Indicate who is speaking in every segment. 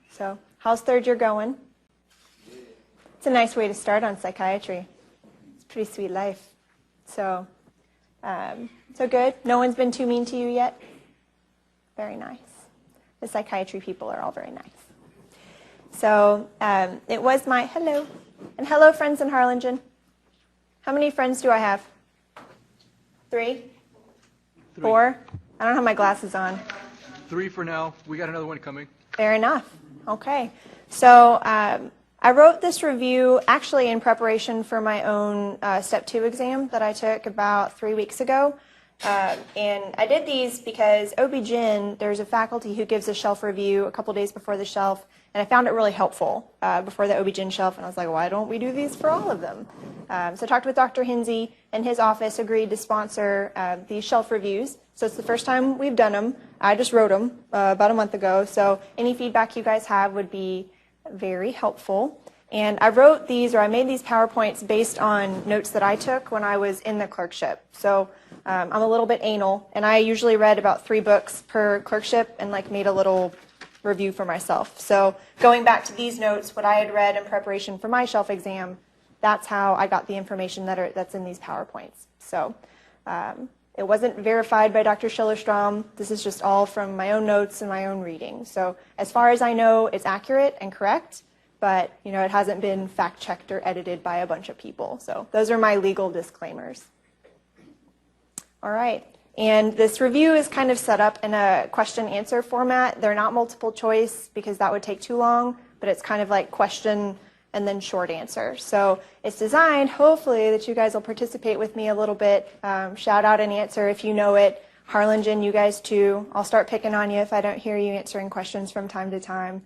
Speaker 1: So how's third year going? It's a nice way to start on psychiatry. It's a pretty sweet life. So, so good. No one's been too mean to you yet? Very nice. The psychiatry people are all very nice. So it was my, hello, and hello friends in Harlingen. How many friends do I have? Three? Four? I don't have my glasses on.
Speaker 2: 3 for now. We got another one coming.
Speaker 1: Fair enough. Okay. So I wrote this review actually in preparation for my own Step 2 exam that I took about 3 weeks ago. And I did these because OB-GYN, there's a faculty who gives a shelf review a couple days before the shelf, and I found it really helpful before the OB-GYN shelf, and I was like, why don't we do these for all of them? So I talked with Dr. Hinsey, and his office agreed to sponsor these shelf reviews. So it's the first time we've done them. I just wrote them about a month ago, so any feedback you guys have would be very helpful. And I wrote these, or I made these PowerPoints based on notes that I took when I was in the clerkship. So I'm a little bit anal, and I usually read about 3 books per clerkship and like made a little review for myself. So going back to these notes, what I had read in preparation for my shelf exam, that's how I got the information that's in these PowerPoints. So it wasn't verified by Dr. Schillerstrom. This is just all from my own notes and my own reading. So as far as I know, it's accurate and correct, but you know, it hasn't been fact-checked or edited by a bunch of people. So those are my legal disclaimers. All right. And this review is kind of set up in a question-answer format. They're not multiple choice because that would take too long, but it's kind of like question and then short answer. So it's designed, hopefully, that you guys will participate with me a little bit. Shout out an answer if you know it. Harlingen, you guys too. I'll start picking on you if I don't hear you answering questions from time to time.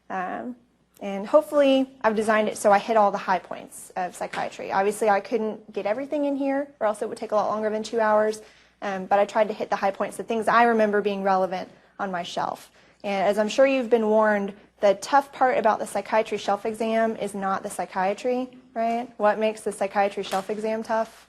Speaker 1: And hopefully, I've designed it so I hit all the high points of psychiatry. Obviously, I couldn't get everything in here, or else it would take a lot longer than 2 hours. But I tried to hit the high points, the things I remember being relevant on my shelf. And as I'm sure you've been warned, the tough part about the psychiatry shelf exam is not the psychiatry, right? What makes the psychiatry shelf exam tough?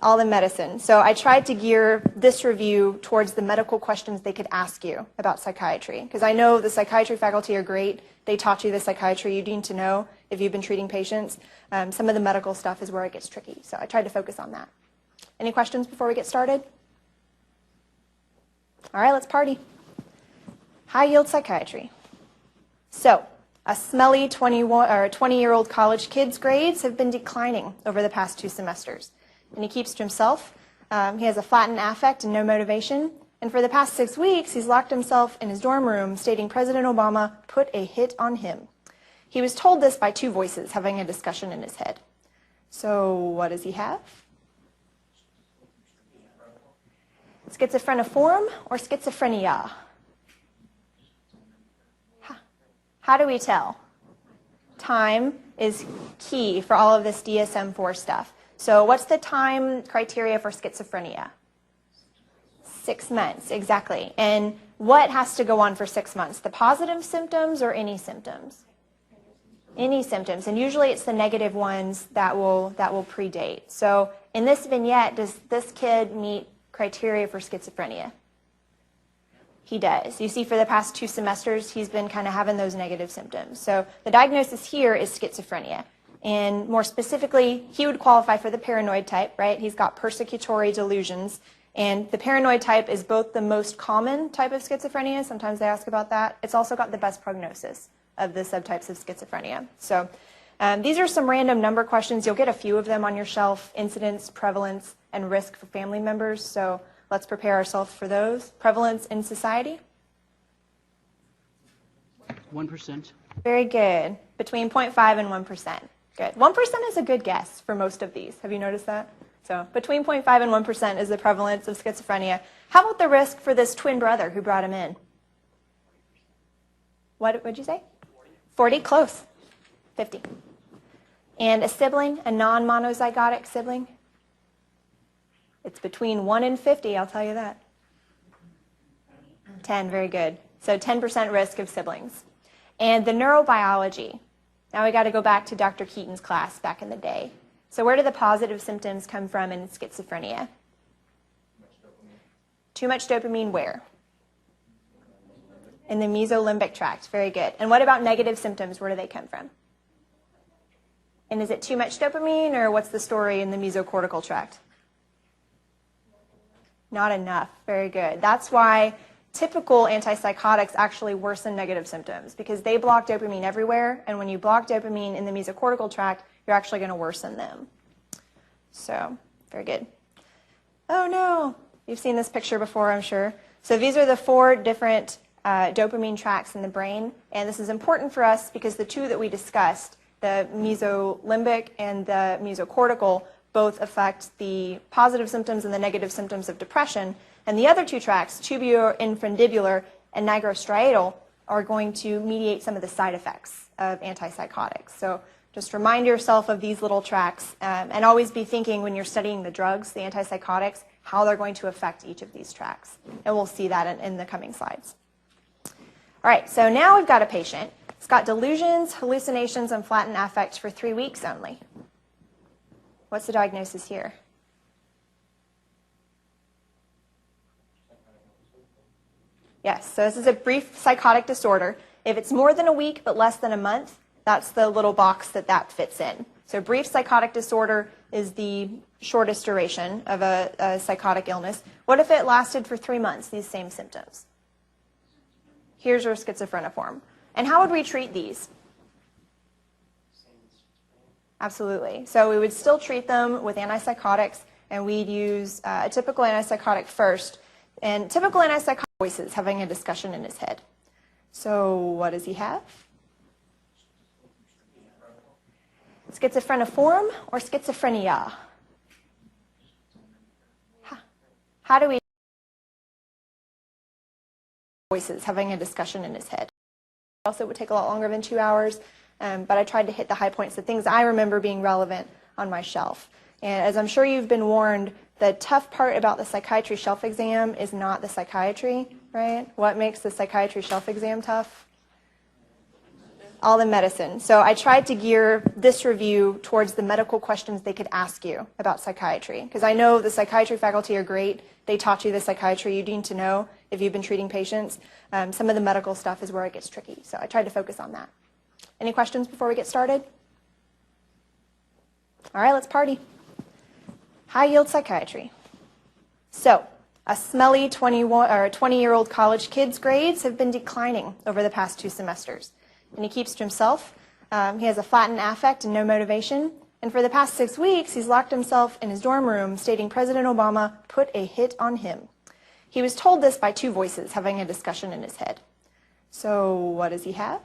Speaker 1: All the medicine. So I tried to gear this review towards the medical questions they could ask you about psychiatry. Because I know the psychiatry faculty are great. They taught you the psychiatry you need to know if you've been treating patients. Some of the medical stuff is where it gets tricky. So I tried to focus on that. Any questions before we get started? All right, let's party. High-yield psychiatry. So, a smelly 20-year-old college kid's grades have been declining over the past 2 semesters. And he keeps to himself. He has a flattened affect and no motivation. And for the past 6 weeks, he's locked himself in his dorm room, stating President Obama put a hit on him. He was told this by 2 voices having a discussion in his head. So, what does he have? Schizophreniform or schizophrenia? How do we tell? Time is key for all of this DSM-4 stuff. So what's the time criteria for schizophrenia? 6 months, exactly. And what has to go on for 6 months? The positive symptoms or any symptoms? Any symptoms. And usually it's the negative ones that will predate. So in this vignette, does this kid meet criteria for schizophrenia? He does. You see, for the past 2 semesters, he's been kind of having those negative symptoms. So the diagnosis here is schizophrenia. And more specifically, he would qualify for the paranoid type, right? He's got persecutory delusions. And the paranoid type is both the most common type of schizophrenia. Sometimes they ask about that. It's also got the best prognosis of the subtypes of schizophrenia. So these are some random number questions. You'll get a few of them on your shelf: incidence, prevalence, and risk for family members. So let's prepare ourselves for those. Prevalence in society?
Speaker 3: 1%.
Speaker 1: Very good. Between 0.5 and 1%. Good. 1% is a good guess for most of these. Have you noticed that? So between 0.5 and 1% is the prevalence of schizophrenia. How about the risk for this twin brother who brought him in? What would you say? 40? Close. 50. And a sibling, a non-monozygotic sibling? It's between 1 and 50, I'll tell you that. 10, very good. So 10% risk of siblings. And the neurobiology. Now we got to go back to Dr. Keaton's class back in the day. So where do the positive symptoms come from in schizophrenia? Too much dopamine where? In the mesolimbic tract. Very good. And what about negative symptoms? Where do they come from? And is it too much dopamine, or what's the story in the mesocortical tract? Not enough. Very good. That's why typical antipsychotics actually worsen negative symptoms, because they block dopamine everywhere, and when you block dopamine in the mesocortical tract, you're actually going to worsen them. So, very good. Oh no, you've seen this picture before, I'm sure. So these are the 4 different dopamine tracts in the brain, and this is important for us because the 2 that we discussed, the mesolimbic and the mesocortical, both affect the positive symptoms and the negative symptoms of depression. And the other 2 tracts, tubio-infundibular and nigrostriatal, are going to mediate some of the side effects of antipsychotics. So just remind yourself of these little tracts, and always be thinking when you're studying the drugs, the antipsychotics, how they're going to affect each of these tracts. And we'll see that in the coming slides. All right, so now we've got a patient. He's got delusions, hallucinations, and flattened affect for 3 weeks only. What's the diagnosis here? Yes, so this is a brief psychotic disorder. If it's more than a week but less than a month, that's the little box that fits in. So brief psychotic disorder is the shortest duration of a psychotic illness. What if it lasted for 3 months, these same symptoms? Here's your schizophreniform. And how would we treat these? Absolutely. So we would still treat them with antipsychotics, and we'd use a typical antipsychotic first. And typical antipsychotic voices having a discussion in his head. So what does he have? Schizophreniform or schizophrenia? How do we voices having a discussion in his head? Also, it would take a lot longer than 2 hours, but I tried to hit the high points, the things I remember being relevant on my shelf. And as I'm sure you've been warned, the tough part about the psychiatry shelf exam is not the psychiatry, right? What makes the psychiatry shelf exam tough? All the medicine. So I tried to gear this review towards the medical questions they could ask you about psychiatry, because I know the psychiatry faculty are great. They taught you the psychiatry you need to know if you've been treating patients. Some of the medical stuff is where it gets tricky, so I tried to focus on that. Any questions before we get started? All right, let's party. High-yield psychiatry. So, a smelly 20-year-old college kid's grades have been declining over the past 2 semesters. And he keeps to himself. He has a flattened affect and no motivation. And for the past 6 weeks, he's locked himself in his dorm room, stating President Obama put a hit on him. He was told this by 2 voices having a discussion in his head. So what does he have?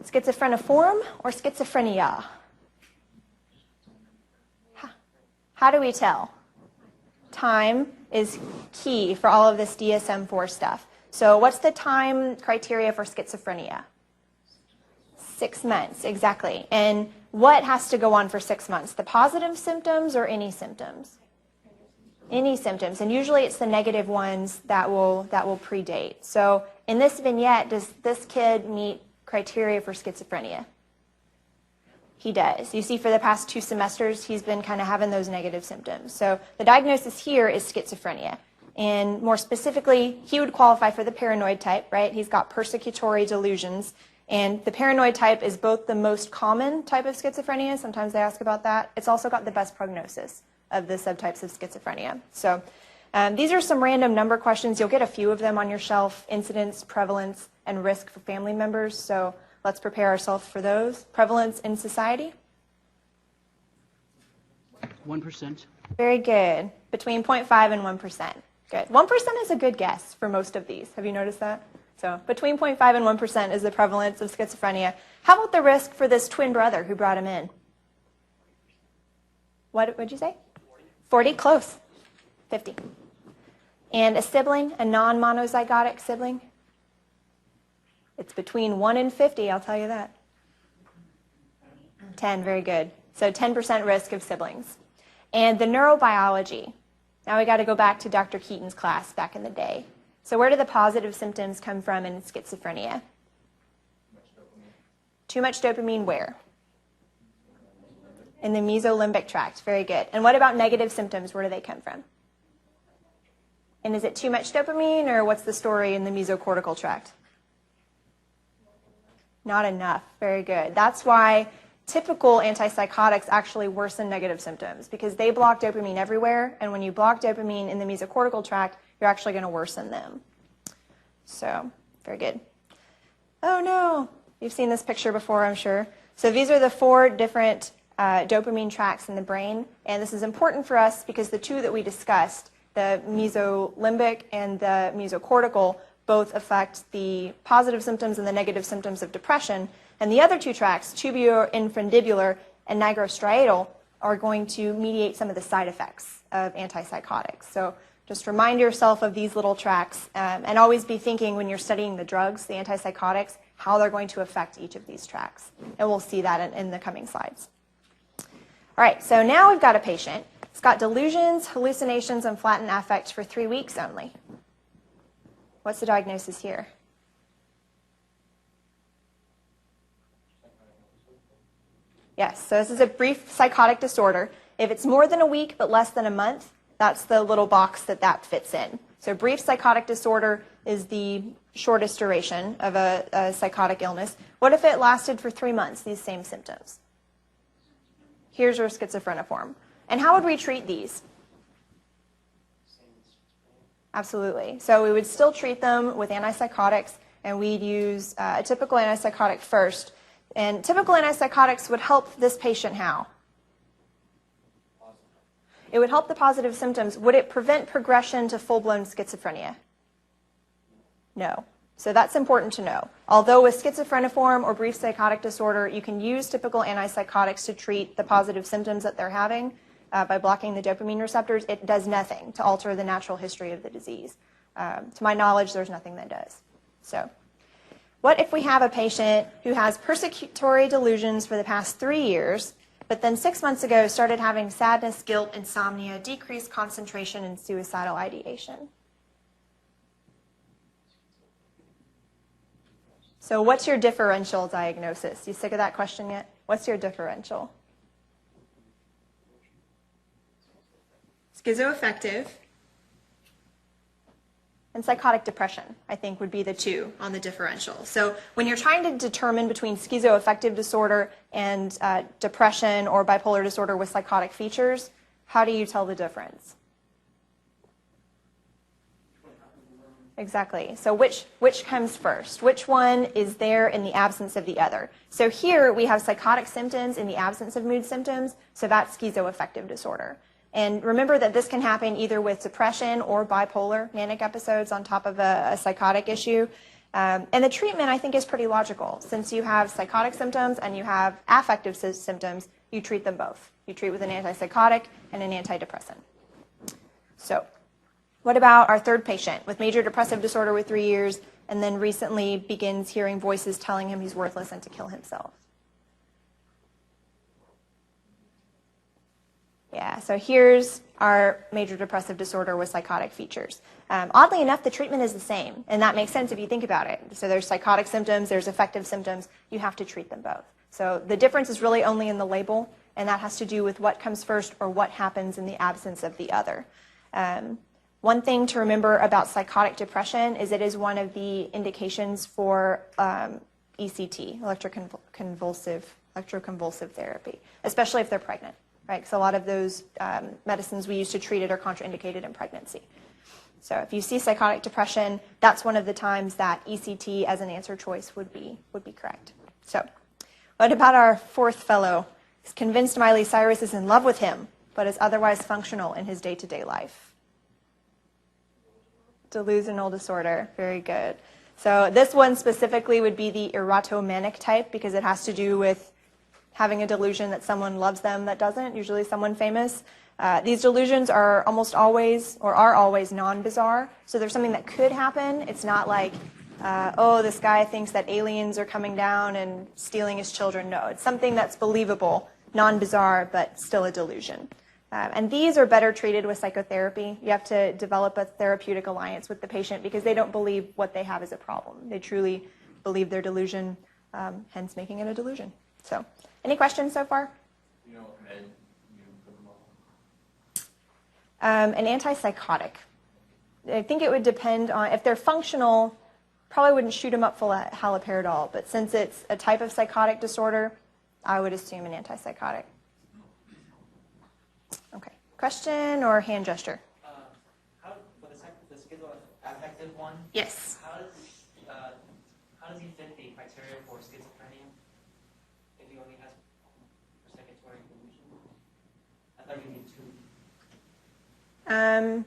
Speaker 1: Schizophreniform or schizophrenia? How do we tell? Time is key for all of this DSM-4 stuff. So what's the time criteria for schizophrenia? 6 months, exactly. And what has to go on for 6 months? The positive symptoms or any symptoms? Any symptoms. And usually it's the negative ones that will predate. So in this vignette, does this kid meet criteria for schizophrenia? He does. You see, for the past 2 semesters, he's been kind of having those negative symptoms. So the diagnosis here is schizophrenia. And more specifically, he would qualify for the paranoid type, right? He's got persecutory delusions. And the paranoid type is both the most common type of schizophrenia. Sometimes they ask about that. It's also got the best prognosis of the subtypes of schizophrenia. So these are some random number questions. You'll get a few of them on your shelf: incidence, prevalence, and risk for family members. So let's prepare ourselves for those. Prevalence in society?
Speaker 3: 1%.
Speaker 1: Very good. Between 0.5 and 1%. Good. 1% is a good guess for most of these. Have you noticed that? So between 0.5 and 1% is the prevalence of schizophrenia. How about the risk for this twin brother who brought him in? What would you say? 40? Close. 50. And a sibling, a non-monozygotic sibling? It's between 1 and 50, I'll tell you that. 10, very good. So 10% risk of siblings. And the neurobiology. Now we got to go back to Dr. Keaton's class back in the day. So where do the positive symptoms come from in schizophrenia? Too much dopamine where? In the mesolimbic tract. Very good. And what about negative symptoms? Where do they come from? And is it too much dopamine, or what's the story in the mesocortical tract? Not enough. Very good. That's why typical antipsychotics actually worsen negative symptoms, because they block dopamine everywhere, and when you block dopamine in the mesocortical tract, you're actually going to worsen them. So, very good. Oh no, you've seen this picture before, I'm sure. So these are the 4 different dopamine tracts in the brain, and this is important for us because the 2 that we discussed, the mesolimbic and the mesocortical, both affect the positive symptoms and the negative symptoms of depression. And the other 2 tracts, tubeo-infundibular and nigrostriatal, are going to mediate some of the side effects of antipsychotics. So just remind yourself of these little tracts, and always be thinking when you're studying the drugs, the antipsychotics, how they're going to affect each of these tracts. And we'll see that in the coming slides. All right, so now we've got a patient. He's got delusions, hallucinations, and flattened affect for 3 weeks only. What's the diagnosis here? Yes, so this is a brief psychotic disorder. If it's more than a week but less than a month, that's the little box that fits in. So brief psychotic disorder is the shortest duration of a psychotic illness. What if it lasted for 3 months, these same symptoms? Here's your schizophreniform. And how would we treat these? Absolutely. So we would still treat them with antipsychotics, and we'd use a typical antipsychotic first. And typical antipsychotics would help this patient how? It would help the positive symptoms. Would it prevent progression to full-blown schizophrenia? No. So that's important to know. Although with schizophreniform or brief psychotic disorder, you can use typical antipsychotics to treat the positive symptoms that they're having by blocking the dopamine receptors, it does nothing to alter the natural history of the disease. To my knowledge, there's nothing that does. So what if we have a patient who has persecutory delusions for the past 3 years, but then 6 months ago started having sadness, guilt, insomnia, decreased concentration, and suicidal ideation? So what's your differential diagnosis? You sick of that question yet? What's your differential? Schizoaffective and psychotic depression, I think, would be the 2 on the differential. So when you're trying to determine between schizoaffective disorder and depression or bipolar disorder with psychotic features, how do you tell the difference? Exactly. So which comes first? Which one is there in the absence of the other? So here we have psychotic symptoms in the absence of mood symptoms, so that's schizoaffective disorder. And remember that this can happen either with depression or bipolar manic episodes on top of a psychotic issue. And the treatment, I think, is pretty logical. Since you have psychotic symptoms and you have affective symptoms, you treat them both. You treat with an antipsychotic and an antidepressant. So what about our third patient with major depressive disorder with 3 years and then recently begins hearing voices telling him he's worthless and to kill himself? Yeah, so here's our major depressive disorder with psychotic features. Oddly enough, the treatment is the same, and that makes sense if you think about it. So there's psychotic symptoms, there's affective symptoms, you have to treat them both. So the difference is really only in the label, and that has to do with what comes first or what happens in the absence of the other. One thing to remember about psychotic depression is it is one of the indications for ECT, electroconvulsive therapy, especially if they're pregnant. Right, because a lot of those medicines we use to treat it are contraindicated in pregnancy. So if you see psychotic depression, that's one of the times that ECT as an answer choice would be correct. So what about our fourth fellow? He's convinced Miley Cyrus is in love with him, but is otherwise functional in his day-to-day life. Delusional disorder, very good. So this one specifically would be the erotomanic type because it has to do with having a delusion that someone loves them that doesn't, usually someone famous. These delusions are almost always, or are always, non-bizarre. So there's something that could happen. It's not like, oh, this guy thinks that aliens are coming down and stealing his children. No, it's something that's believable, non-bizarre, but still a delusion. And these are better treated with psychotherapy. You have to develop a therapeutic alliance with the patient because they don't believe what they have is a problem. They truly believe their delusion, hence making it a delusion. So, any questions so far?
Speaker 3: You know what med you put them on?
Speaker 1: An antipsychotic. I think it would depend on, if they're functional, probably wouldn't shoot them up full of haloperidol, but since it's a type of psychotic disorder, I would assume an antipsychotic. Okay, question or hand gesture?
Speaker 3: For the schizoaffective one,
Speaker 1: Yes.
Speaker 3: how does he fit the criteria for schizophrenia if he only has persecutory delusion? I thought you need two.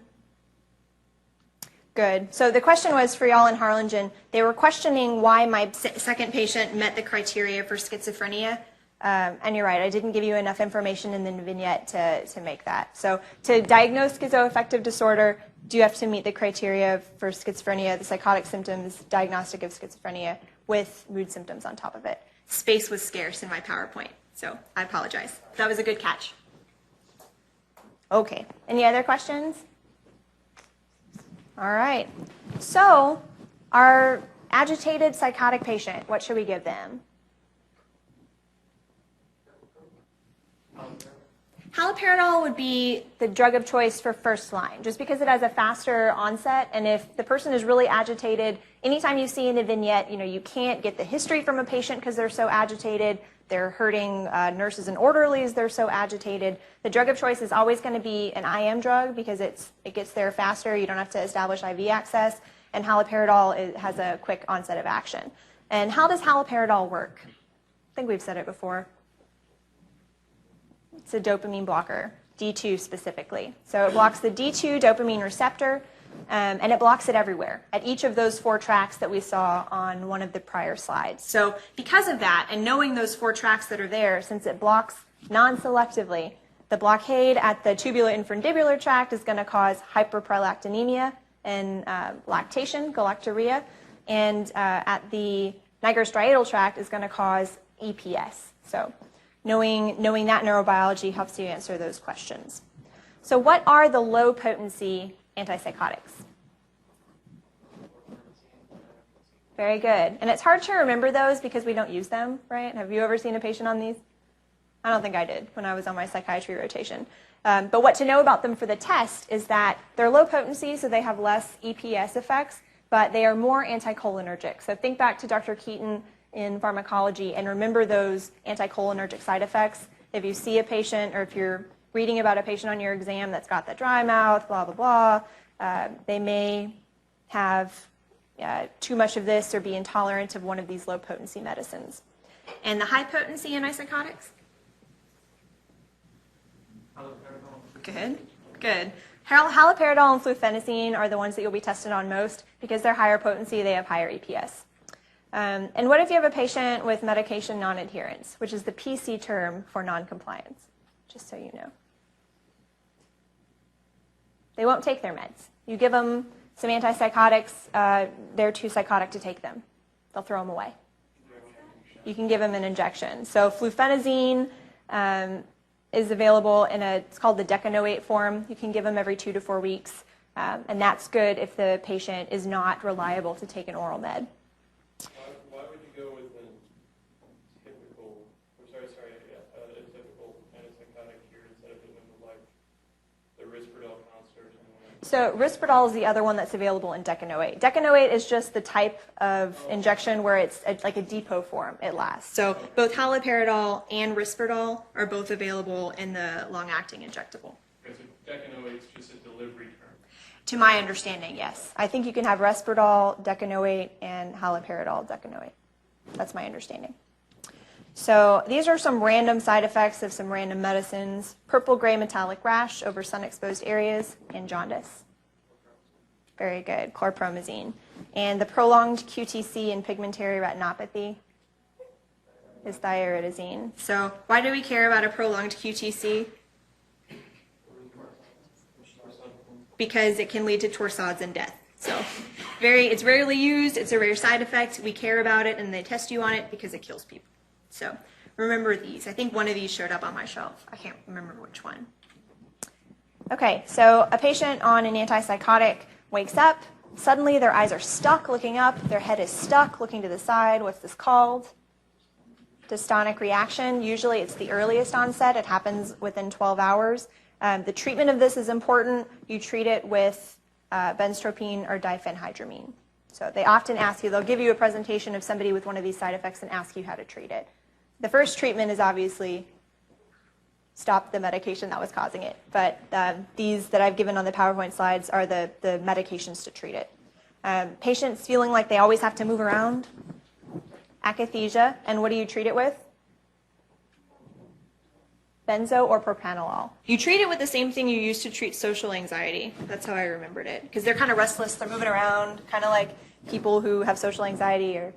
Speaker 1: Good. So the question was for y'all in Harlingen, they were questioning why my second patient met the criteria for schizophrenia. And you're right, I didn't give you enough information in the vignette to make that. So to diagnose schizoaffective disorder, do you have to meet the criteria for schizophrenia, the psychotic symptoms, diagnostic of schizophrenia, with mood symptoms on top of it. Space was scarce in my PowerPoint, so I apologize. That was a good catch. Okay, any other questions? All right, so our agitated psychotic patient, what should we give them? Haloperidol would be the drug of choice for first line, just because it has a faster onset, and if the person is really agitated, anytime you see in the vignette, you can't get the history from a patient because they're so agitated, they're hurting nurses and orderlies, they're so agitated. The drug of choice is always going to be an IM drug because it gets there faster, you don't have to establish IV access, and haloperidol has a quick onset of action. And how does haloperidol work? I think we've said it before. It's a dopamine blocker, D2 specifically. So it blocks the D2 dopamine receptor, and it blocks it everywhere, at each of those 4 tracks that we saw on one of the prior slides. So because of that, and knowing those 4 tracks that are there, since it blocks non-selectively, the blockade at the tubuloinfundibular tract is going to cause hyperprolactinemia and lactation, galactorrhea, and at the nigrostriatal tract is going to cause EPS. So knowing that neurobiology helps you answer those questions. So what are the low potency antipsychotics? Very good. And it's hard to remember those because we don't use them, right? Have you ever seen a patient on these? I don't think I did when I was on my psychiatry rotation. But what to know about them for the test is that they're low potency, so they have less EPS effects, but they are more anticholinergic. So think back to Dr. Keaton in pharmacology and remember those anticholinergic side effects. If you see a patient or if you're reading about a patient on your exam that's got the dry mouth, blah, blah, blah, they may have too much of this or be intolerant of one of these low potency medicines. And the high potency antipsychotics? Good, good. Haloperidol and flufenazine are the ones that you'll be tested on most because they're higher potency, they have higher EPS. And what if you have a patient with medication non-adherence, which is the PC term for non-compliance, just so you know. They won't take their meds. You give them some antipsychotics, they're too psychotic to take them. They'll throw them away. You can give them an injection. So flufenazine is available it's called the decanoate form. You can give them every 2 to 4 weeks, and that's good if the patient is not reliable to take an oral med.
Speaker 4: Why would you go with a typical antipsychotic here instead of doing the Risperdal concert or something like that?
Speaker 1: So Risperdal is the other one that's available in decanoate. Decanoate is just the type of injection where it's like a depot form. It lasts. So both haloperidol and Risperdal are both available in the long-acting injectable.
Speaker 4: Okay, so decanoate is just a delivery term.
Speaker 1: To my understanding, yes. I think you can have Risperdal, decanoate, and haloperidol decanoate. That's my understanding. So these are some random side effects of some random medicines. Purple-gray metallic rash over sun-exposed areas and jaundice. Very good. Chlorpromazine. And the prolonged QTC and pigmentary retinopathy is thioridazine. So why do we care about a prolonged QTC? Because it can lead to torsades and death. So it's rarely used, it's a rare side effect, we care about it, and they test you on it because it kills people. So remember these. I think one of these showed up on my shelf. I can't remember which one. Okay, so a patient on an antipsychotic wakes up, suddenly their eyes are stuck looking up, their head is stuck looking to the side. What's this called? Dystonic reaction. Usually it's the earliest onset, it happens within 12 hours. The treatment of this is important. You treat it with benztropine or diphenhydramine. So they often ask you, they'll give you a presentation of somebody with one of these side effects and ask you how to treat it. The first treatment is obviously stop the medication that was causing it, but these that I've given on the PowerPoint slides are the medications to treat it. Patients feeling like they always have to move around, akathisia, and what do you treat it with? Benzo or propranolol. You treat it with the same thing you used to treat social anxiety. That's how I remembered it. Because they're kind of restless, they're moving around, kind of like people who have social anxiety or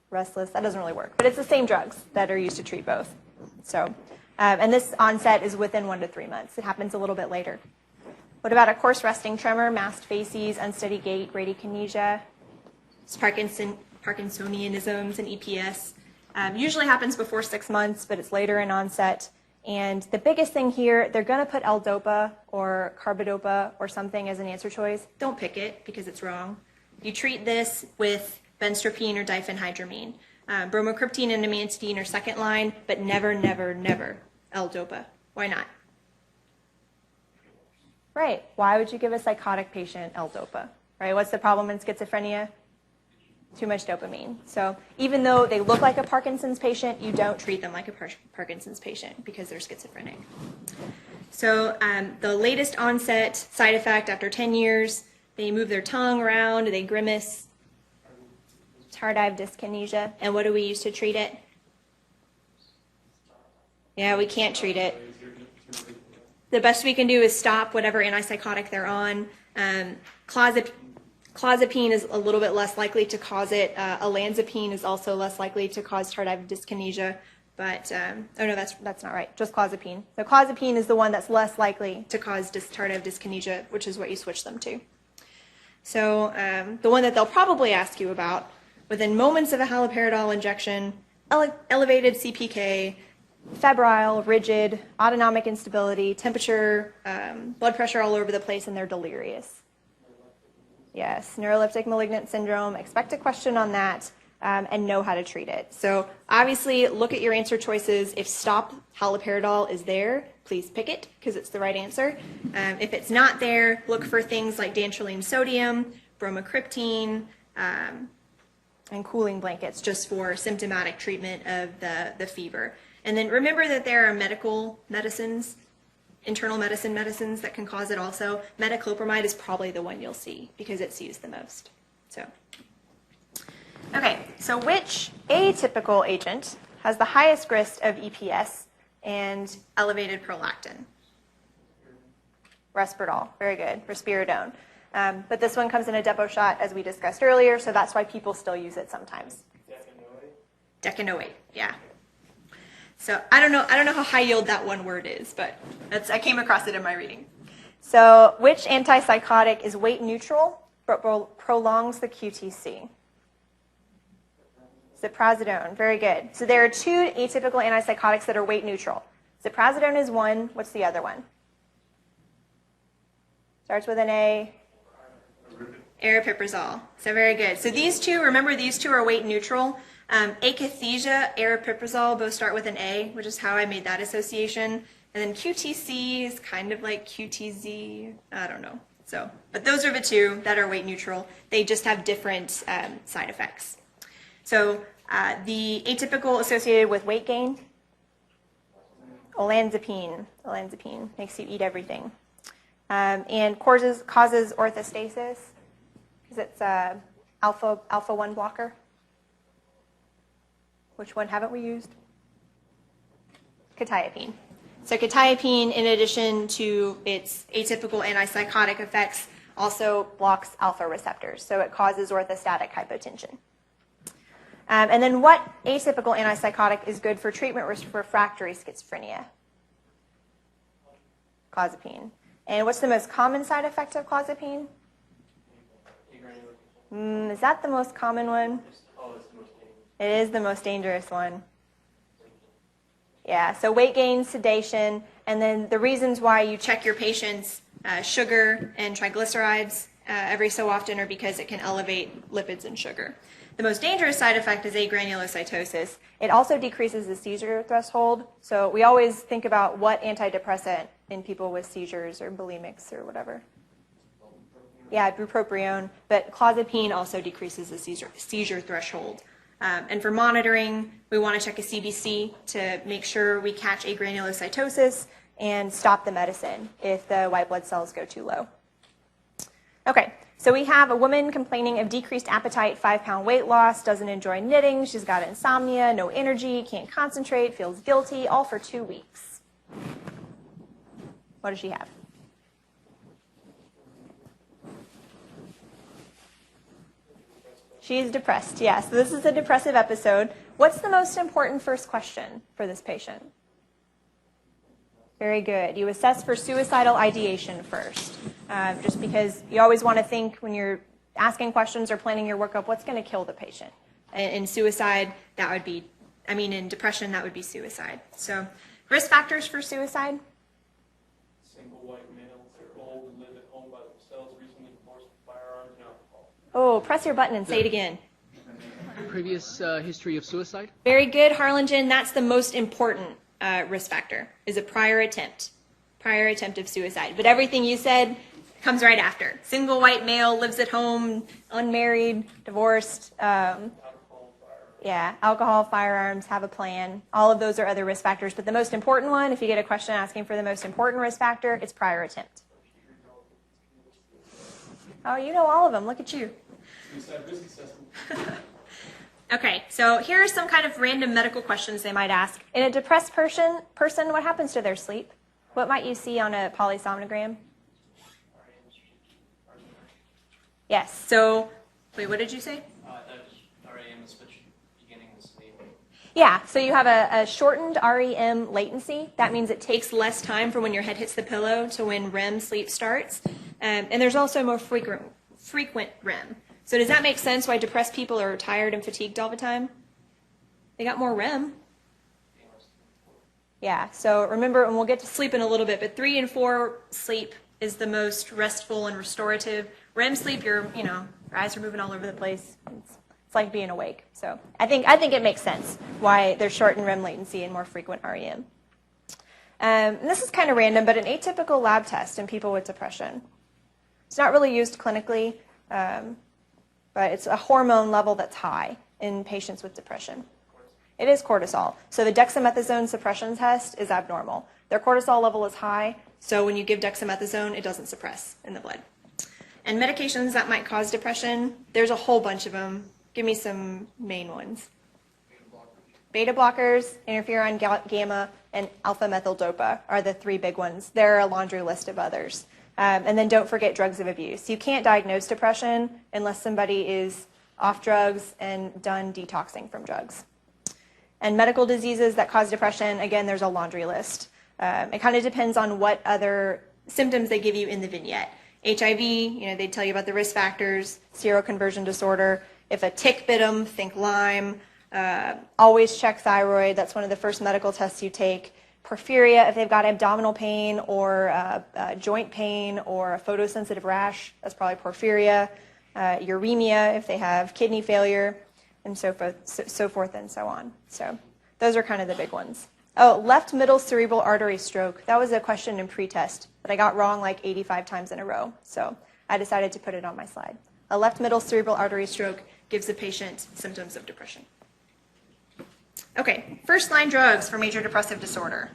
Speaker 1: restless. That doesn't really work. But it's the same drugs that are used to treat both. So, and this onset is within 1 to 3 months. It happens a little bit later. What about a coarse resting tremor, masked facies, unsteady gait, bradykinesia, Parkinsonianisms, and EPS? Usually happens before 6 months, but it's later in onset. And the biggest thing here, they're going to put L-DOPA or carbidopa or something as an answer choice. Don't pick it because it's wrong. You treat this with benztropine or diphenhydramine. Bromocriptine and amantadine are second line, but never, never, never L-DOPA. Why not? Right. Why would you give a psychotic patient L-DOPA? Right. What's the problem in schizophrenia? Too much dopamine. So even though they look like a Parkinson's patient, you don't treat them like a Parkinson's patient because they're schizophrenic. So the latest onset side effect after 10 years, they move their tongue around, they grimace, tardive dyskinesia. And what do we use to treat it? Yeah, we can't treat it. The best we can do is stop whatever antipsychotic they're on. Clozapine is a little bit less likely to cause it. Olanzapine is also less likely to cause tardive dyskinesia. But, oh no, that's not right, just clozapine. So clozapine is the one that's less likely to cause tardive dyskinesia, which is what you switch them to. So the one that they'll probably ask you about, within moments of a haloperidol injection, elevated CPK, febrile, rigid, autonomic instability, temperature, blood pressure all over the place, and they're delirious. Yes, neuroleptic malignant syndrome. Expect a question on that and know how to treat it. So obviously, look at your answer choices. If stop haloperidol is there, please pick it because it's the right answer. If it's not there, look for things like dantrolene sodium, bromocriptine, and cooling blankets just for symptomatic treatment of the fever. And then remember that there are medical medicines, internal medicine medicines that can cause it also. Metoclopramide is probably the one you'll see because it's used the most. Okay, so which atypical agent has the highest risk of EPS and elevated prolactin? Risperdal, very good, risperidone. But this one comes in a depot shot, as we discussed earlier, so that's why people still use it sometimes. Decanoate, yeah. So I don't know how high yield that one word is, but I came across it in my reading. So which antipsychotic is weight neutral but prolongs the QTC? Ziprasidone, very good. So there are two atypical antipsychotics that are weight neutral. Ziprasidone is one. What's the other one? Starts with an A. Aripiprazole. So very good. So these two, remember these two are weight neutral. Akathisia, aripiprazole both start with an A, which is how I made that association. And then QTC is kind of like QTZ. I don't know. So, but those are the two that are weight neutral. They just have different side effects. So the atypical associated with weight gain, olanzapine. Olanzapine makes you eat everything. And causes orthostasis because it's alpha-1 blocker. Which one haven't we used? Quetiapine. So quetiapine, in addition to its atypical antipsychotic effects, also blocks alpha receptors. So it causes orthostatic hypotension. And then what atypical antipsychotic is good for treatment refractory schizophrenia? Clozapine. And what's the most common side effect of clozapine? Is that the most common one? It is the most dangerous one. Yeah, so weight gain, sedation, and then the reasons why you check your patients' sugar and triglycerides every so often are because it can elevate lipids and sugar. The most dangerous side effect is agranulocytosis. It also decreases the seizure threshold, so we always think about what antidepressant in people with seizures or bulimics or whatever. Yeah, bupropion, but clozapine also decreases the seizure threshold. And for monitoring, we want to check a CBC to make sure we catch agranulocytosis and stop the medicine if the white blood cells go too low. Okay, so we have a woman complaining of decreased appetite, 5-pound weight loss, doesn't enjoy knitting, she's got insomnia, no energy, can't concentrate, feels guilty, all for 2 weeks. What does she have? She's depressed, yeah. So this is a depressive episode. What's the most important first question for this patient? Very good. You assess for suicidal ideation first, just because you always want to think when you're asking questions or planning your workup, what's going to kill the patient? In suicide, that would be, in depression, that would be suicide. So risk factors for suicide?
Speaker 4: Single white males, they're old and live at home by themselves, recently divorced with firearms and alcohol.
Speaker 1: Oh, press your button and say it again.
Speaker 2: Previous history of suicide?
Speaker 1: Very good, Harlingen. That's the most important risk factor, is a prior attempt of suicide. But everything you said comes right after. Single white male, lives at home, unmarried, divorced. Yeah, alcohol, firearms, have a plan. All of those are other risk factors. But the most important one, if you get a question asking for the most important risk factor, it's prior attempt. Oh, you know all of them. Look at you.
Speaker 4: Suicide risk assessment.
Speaker 1: Okay, so here are some kind of random medical questions they might ask. In a depressed person, what happens to their sleep? What might you see on a polysomnogram? Yes, so, wait, what did you say?
Speaker 3: REM is switch beginning to sleep.
Speaker 1: Yeah, so you have a shortened REM latency. That means it takes less time from when your head hits the pillow to when REM sleep starts. And there's also more frequent REM. So does that make sense why depressed people are tired and fatigued all the time? They got more REM. Yeah, so remember, and we'll get to sleep in a little bit, but 3 and 4 sleep is the most restful and restorative. REM sleep, your eyes are moving all over the place. It's like being awake. So I think it makes sense why there's shortened REM latency and more frequent REM. And this is kind of random, but an atypical lab test in people with depression. It's not really used clinically, but it's a hormone level that's high in patients with depression. It is cortisol. So the dexamethasone suppression test is abnormal. Their cortisol level is high, so when you give dexamethasone, it doesn't suppress in the blood. And medications that might cause depression, there's a whole bunch of them. Give me some main ones. Beta blockers, interferon gamma, and alpha-methyl-dopa are the 3 big ones. There are a laundry list of others. And then don't forget drugs of abuse. You can't diagnose depression unless somebody is off drugs and done detoxing from drugs. And medical diseases that cause depression, again, there's a laundry list. It kind of depends on what other symptoms they give you in the vignette. HIV, they tell you about the risk factors, seroconversion disorder. If a tick bit them, think Lyme. Always check thyroid. That's one of the first medical tests you take. Porphyria, if they've got abdominal pain or joint pain or a photosensitive rash, that's probably porphyria. Uremia, if they have kidney failure, and so forth and so on. So those are kind of the big ones. Oh, left middle cerebral artery stroke. That was a question in pretest that I got wrong like 85 times in a row. So I decided to put it on my slide. A left middle cerebral artery stroke gives the patient symptoms of depression. Okay, first line drugs for major depressive disorder.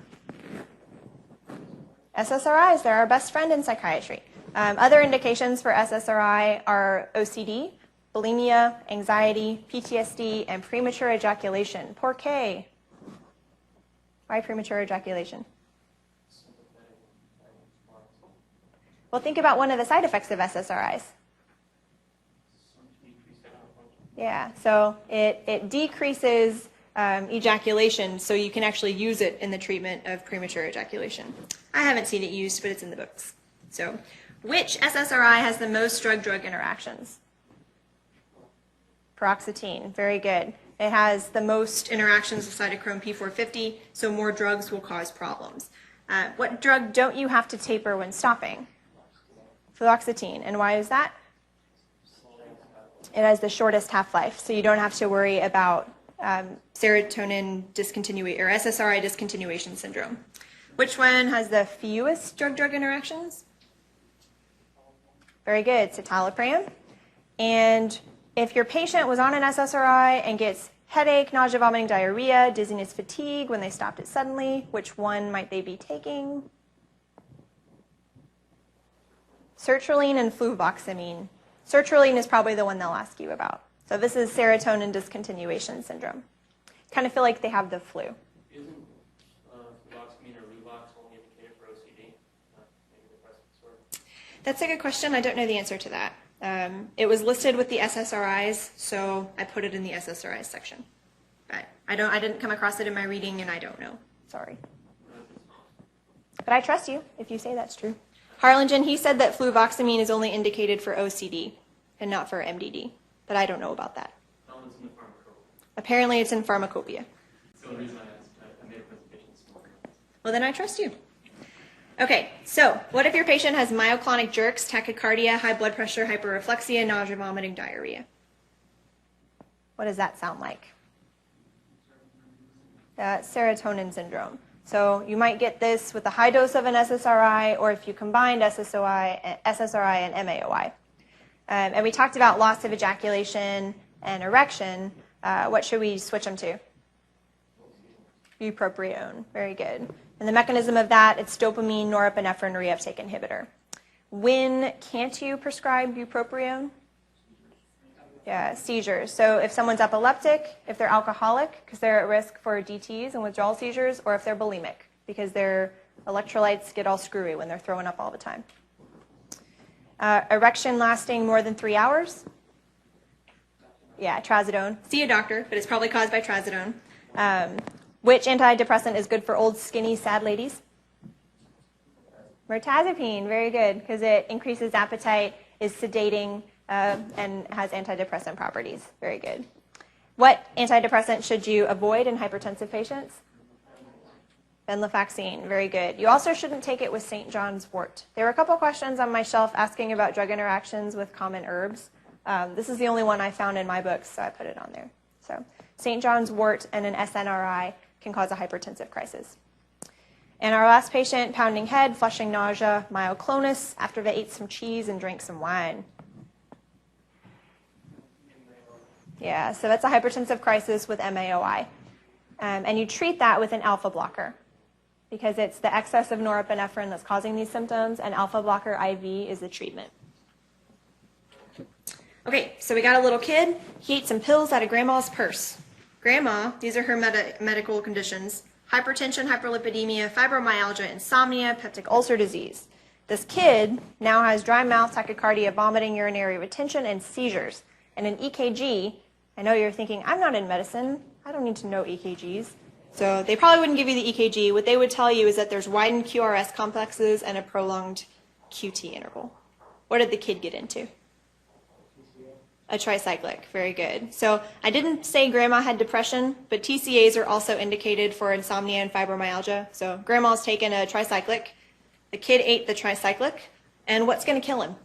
Speaker 1: SSRIs, they're our best friend in psychiatry. Other indications for SSRI are OCD, bulimia, anxiety, PTSD, and premature ejaculation. Por qué? Why premature ejaculation? Well, think about one of the side effects of SSRIs. Yeah, so it decreases ejaculation, so you can actually use it in the treatment of premature ejaculation. I haven't seen it used, but it's in the books. So, which SSRI has the most drug-drug interactions? Paroxetine, very good. It has the most interactions with cytochrome P450, so more drugs will cause problems. What drug don't you have to taper when stopping? Fluvoxamine, and why is that? It has the shortest half-life, so you don't have to worry about serotonin discontinuation or SSRI discontinuation syndrome. Which one has the fewest drug-drug interactions? Very good, citalopram. And if your patient was on an SSRI and gets headache, nausea, vomiting, diarrhea, dizziness, fatigue when they stopped it suddenly, which one might they be taking? Sertraline and fluvoxamine. Sertraline is probably the one they'll ask you about. So this is serotonin discontinuation syndrome. Kind of feel like they have the flu.
Speaker 4: Isn't Fluvoxamine or Luvox only indicated for OCD, not maybe depressive disorder?
Speaker 1: That's a good question. I don't know the answer to that. It was listed with the SSRIs, so I put it in the SSRIs section. But I didn't come across it in my reading, and I don't know. Sorry. But I trust you if you say that's true. Harlingen, he said that fluvoxamine is only indicated for OCD and not for MDD, but I don't know about that.
Speaker 4: That one's in the pharmacopoeia.
Speaker 1: Apparently it's in pharmacopoeia.
Speaker 4: That's the only reason I asked. I made a presentation this morning.
Speaker 1: Well, then I trust you. Okay, so what if your patient has myoclonic jerks, tachycardia, high blood pressure, hyperreflexia, nausea, vomiting, diarrhea? What does that sound like? Serotonin syndrome. So you might get this with a high dose of an SSRI, or if you combined SSRI and MAOI. And we talked about loss of ejaculation and erection. What should we switch them to? Bupropion. Very good. And the mechanism of that, it's dopamine, norepinephrine reuptake inhibitor. When can't you prescribe bupropion? Yeah, seizures. So if someone's epileptic, if they're alcoholic, because they're at risk for DTs and withdrawal seizures, or if they're bulimic, because their electrolytes get all screwy when they're throwing up all the time. Erection lasting more than 3 hours? Yeah, Triazodone. See a doctor, but it's probably caused by Triazodone. Which antidepressant is good for old, skinny, sad ladies? Mirtazapine, very good, because it increases appetite, is sedating, and has antidepressant properties. Very good. What antidepressant should you avoid in hypertensive patients? Venlafaxine, very good. You also shouldn't take it with St. John's wort. There were a couple questions on my shelf asking about drug interactions with common herbs. This is the only one I found in my books, so I put it on there. So St. John's wort and an SNRI can cause a hypertensive crisis. And our last patient, pounding head, flushing nausea, myoclonus, after they ate some cheese and drank some wine. Yeah, so that's a hypertensive crisis with MAOI. And you treat that with an alpha blocker because it's the excess of norepinephrine that's causing these symptoms, and alpha blocker IV is the treatment. Okay, so we got a little kid. He ate some pills out of grandma's purse. Grandma, these are her medical conditions: hypertension, hyperlipidemia, fibromyalgia, insomnia, peptic ulcer disease. This kid now has dry mouth, tachycardia, vomiting, urinary retention, and seizures. And an EKG, I know you're thinking, I'm not in medicine. I don't need to know EKGs. So they probably wouldn't give you the EKG. What they would tell you is that there's widened QRS complexes and a prolonged QT interval. What did the kid get into? A tricyclic. Very good. So I didn't say grandma had depression, but TCAs are also indicated for insomnia and fibromyalgia. So grandma's taken a tricyclic. The kid ate the tricyclic. And what's going to kill him?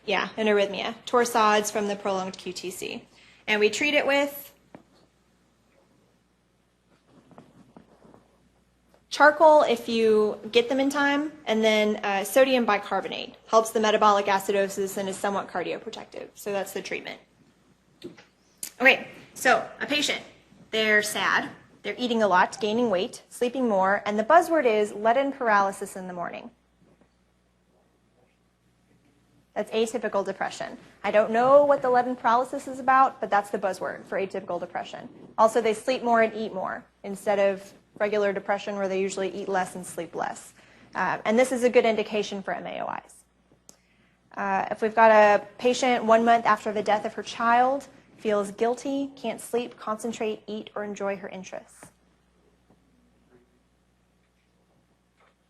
Speaker 1: Yeah, an arrhythmia. Torsades from the prolonged QTC. And we treat it with charcoal if you get them in time, and then sodium bicarbonate. Helps the metabolic acidosis and is somewhat cardioprotective. So that's the treatment. Okay, so a patient. They're sad. They're eating a lot, gaining weight, sleeping more, and the buzzword is leaden paralysis in the morning. That's atypical depression. I don't know what the leaden paralysis is about, but that's the buzzword for atypical depression. Also, they sleep more and eat more instead of regular depression where they usually eat less and sleep less. And this is a good indication for MAOIs. If we've got a patient 1 month after the death of her child, feels guilty, can't sleep, concentrate, eat, or enjoy her interests.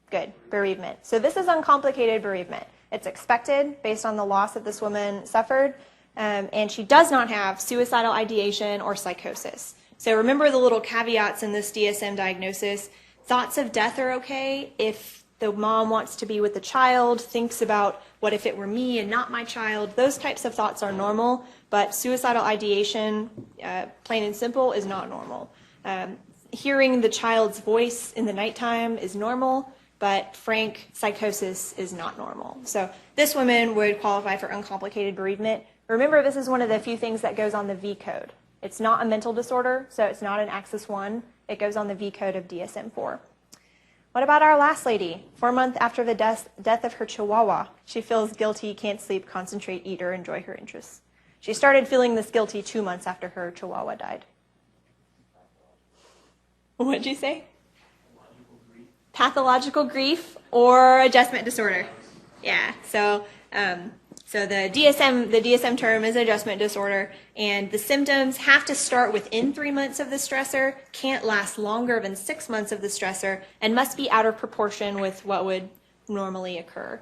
Speaker 1: Good, bereavement. So this is uncomplicated bereavement. It's expected based on the loss that this woman suffered, and she does not have suicidal ideation or psychosis. So remember the little caveats in this DSM diagnosis. Thoughts of death are okay if the mom wants to be with the child, thinks about what if it were me and not my child. Those types of thoughts are normal, but suicidal ideation, plain and simple, is not normal. Hearing the child's voice in the nighttime is normal. but frank psychosis is not normal. So this woman would qualify for uncomplicated bereavement. Remember, this is one of the few things that goes on the V code. It's not a mental disorder, so it's not an Axis 1. It goes on the V code of DSM-4. What about our last lady? 4 months after the death of her chihuahua, she feels guilty, can't sleep, concentrate, eat, or enjoy her interests. She started feeling this guilty 2 months after her chihuahua died. What'd you say? Pathological grief or adjustment disorder. Yeah, so the DSM term is adjustment disorder, and the symptoms have to start within 3 months of the stressor, can't last longer than 6 months of the stressor, and must be out of proportion with what would normally occur.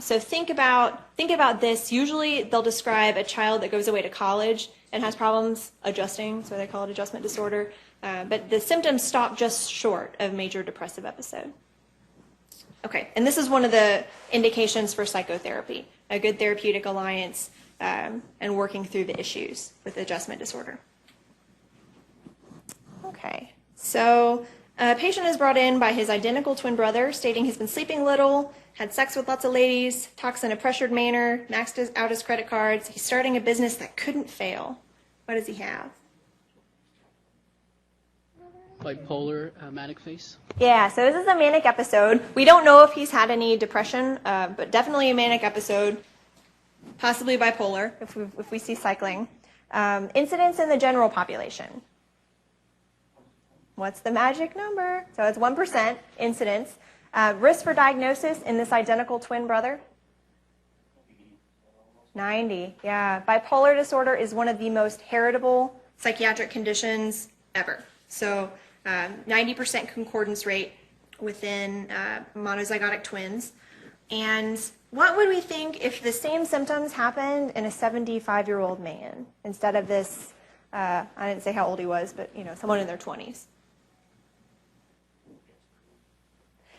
Speaker 1: So think about this. Usually they'll describe a child that goes away to college and has problems adjusting, so they call it adjustment disorder. But the symptoms stop just short of major depressive episode. Okay, and this is one of the indications for psychotherapy, a good therapeutic alliance, and working through the issues with adjustment disorder. Okay, so a patient is brought in by his identical twin brother, stating he's been sleeping little, had sex with lots of ladies, talks in a pressured manner, maxed out his credit cards. He's starting a business that couldn't fail. What does he have?
Speaker 2: Bipolar manic phase.
Speaker 1: Yeah, so this is a manic episode. We don't know if he's had any depression, but definitely a manic episode, possibly bipolar if we see cycling. Incidence in the general population. What's the magic number? So it's 1% incidence. Risk for diagnosis in this identical twin brother? 90, yeah. Bipolar disorder is one of the most heritable psychiatric conditions ever. So 90% concordance rate within monozygotic twins. And what would we think if the same symptoms happened in a 75-year-old man instead of this, I didn't say how old he was, but someone in their 20s?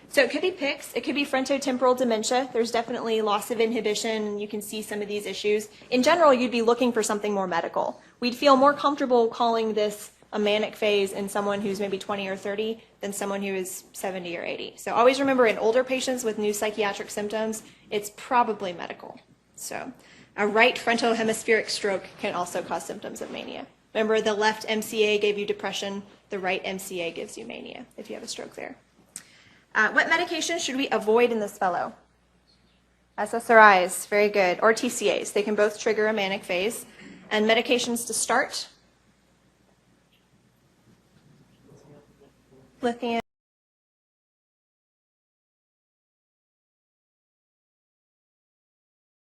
Speaker 1: So it could be PICS, it could be frontotemporal dementia. There's definitely loss of inhibition, and you can see some of these issues. In general, you'd be looking for something more medical. We'd feel more comfortable calling this a manic phase in someone who's maybe 20 or 30 than someone who is 70 or 80. So always remember, in older patients with new psychiatric symptoms, it's probably medical. So a right frontal hemispheric stroke can also cause symptoms of mania. Remember, the left MCA gave you depression, the right MCA gives you mania if you have a stroke there. What medication should we avoid in this fellow? SSRIs, very good, or TCAs. They can both trigger a manic phase. And medications to start? Lithium.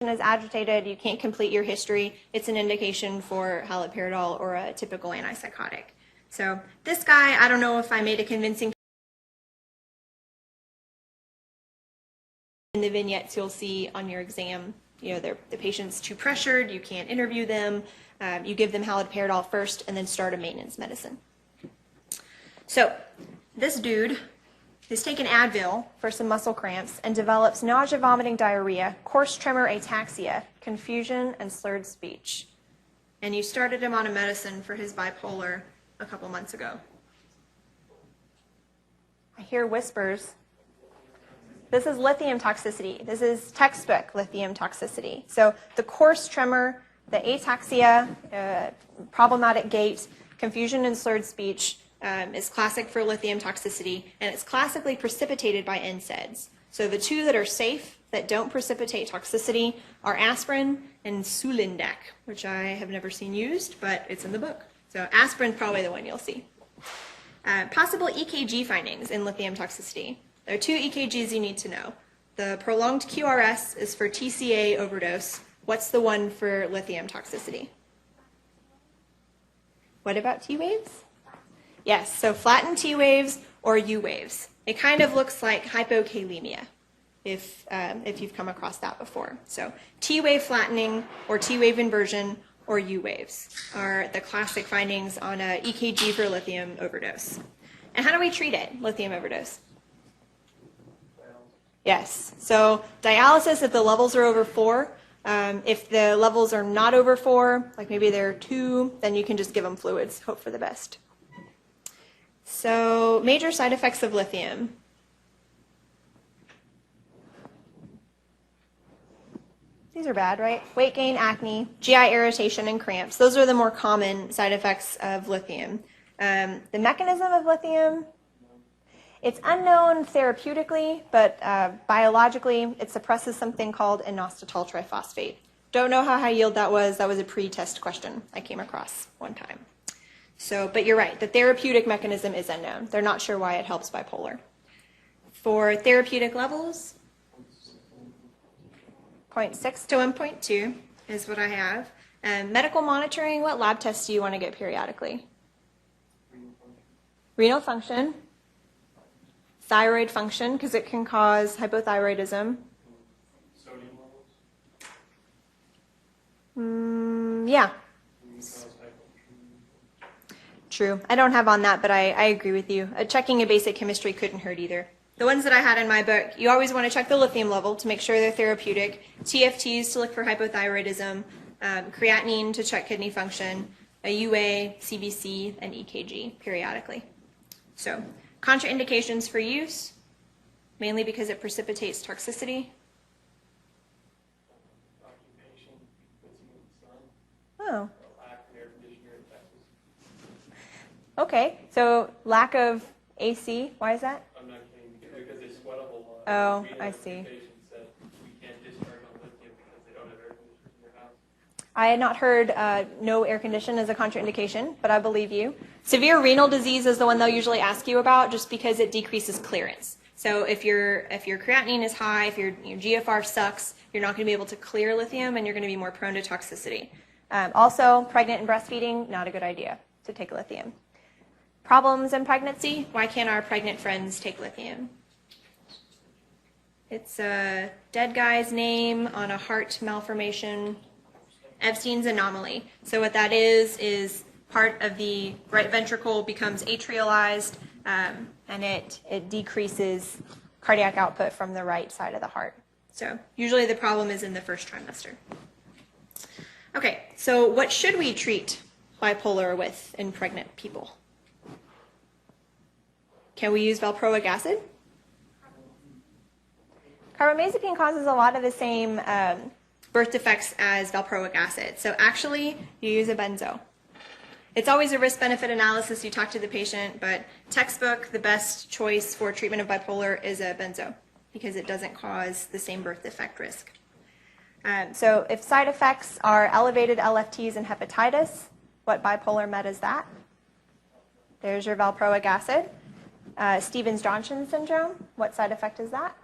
Speaker 1: Is agitated, you can't complete your history, it's an indication for haloperidol or a typical antipsychotic. So this guy, I don't know if I made a convincing. In the vignettes you'll see on your exam, the patient's too pressured, you can't interview them, you give them haloperidol first and then start a maintenance medicine. So this dude is taking Advil for some muscle cramps and develops nausea, vomiting, diarrhea, coarse tremor, ataxia, confusion, and slurred speech. And you started him on a medicine for his bipolar a couple months ago. I hear whispers. This is lithium toxicity. This is textbook lithium toxicity. So the coarse tremor, the ataxia, problematic gait, confusion and slurred speech is classic for lithium toxicity, and it's classically precipitated by NSAIDs. So the two that are safe, that don't precipitate toxicity, are aspirin and Sulindac, which I have never seen used, but it's in the book. So aspirin's probably the one you'll see. Possible EKG findings in lithium toxicity. There are 2 EKGs you need to know. The prolonged QRS is for TCA overdose. What's the one for lithium toxicity? What about T waves? Yes, so flattened T waves or U waves. It kind of looks like hypokalemia, if you've come across that before. So T wave flattening or T wave inversion or U waves are the classic findings on a EKG for lithium overdose. And how do we treat it, lithium overdose? Yes, so dialysis if the levels are over 4. If the levels are not over 4, like maybe they're 2, then you can just give them fluids, hope for the best. So major side effects of lithium. These are bad, right? Weight gain, acne, GI irritation, and cramps. Those are the more common side effects of lithium. The mechanism of lithium, it's unknown therapeutically, but biologically, it suppresses something called inositol triphosphate. Don't know how high yield that was. That was a pre-test question I came across one time. So, but you're right. The therapeutic mechanism is unknown. They're not sure why it helps bipolar. For therapeutic levels, 0.6 to 1.2 is what I have. Medical monitoring, what lab tests do you want to get periodically? Renal function. Thyroid function, because it can cause hypothyroidism.
Speaker 4: Sodium levels?
Speaker 1: Yeah. True. I don't have on that, but I agree with you. Checking a basic chemistry couldn't hurt either. The ones that I had in my book, you always want to check the lithium level to make sure they're therapeutic, TFTs to look for hypothyroidism, creatinine to check kidney function, a UA, CBC, and EKG periodically. So, contraindications for use, mainly because it precipitates toxicity.
Speaker 4: Occupation, puts you in the sun.
Speaker 1: Oh,
Speaker 4: Lack of air conditioner in Texas.
Speaker 1: okay. So, lack of AC, why is that?
Speaker 4: I'm not kidding, because they sweat up a lot.
Speaker 1: Oh,
Speaker 4: We
Speaker 1: I
Speaker 4: have
Speaker 1: see.
Speaker 4: patients that we can't discharge on lithium because they don't have air conditioners in their house.
Speaker 1: I had not heard no air condition as a contraindication, but I believe you. Severe renal disease is the one they'll usually ask you about just because it decreases clearance. So if your creatinine is high, if your GFR sucks, you're not going to be able to clear lithium and you're going to be more prone to toxicity. Also, pregnant and breastfeeding, not a good idea to take lithium. Problems in pregnancy, why can't our pregnant friends take lithium? It's a dead guy's name on a heart malformation. Epstein's anomaly. So what that is part of the right ventricle becomes atrialized, and it decreases cardiac output from the right side of the heart. So usually the problem is in the first trimester. Okay, so what should we treat bipolar with in pregnant people? Can we use valproic acid? Carbamazepine causes a lot of the same birth defects as valproic acid. So actually, you use a benzo. It's always a risk-benefit analysis. You talk to the patient, but textbook, the best choice for treatment of bipolar is a benzo because it doesn't cause the same birth defect risk. So if side effects are elevated LFTs and hepatitis, what bipolar med is that? There's your valproic acid. Stevens-Johnson syndrome, what side effect is that?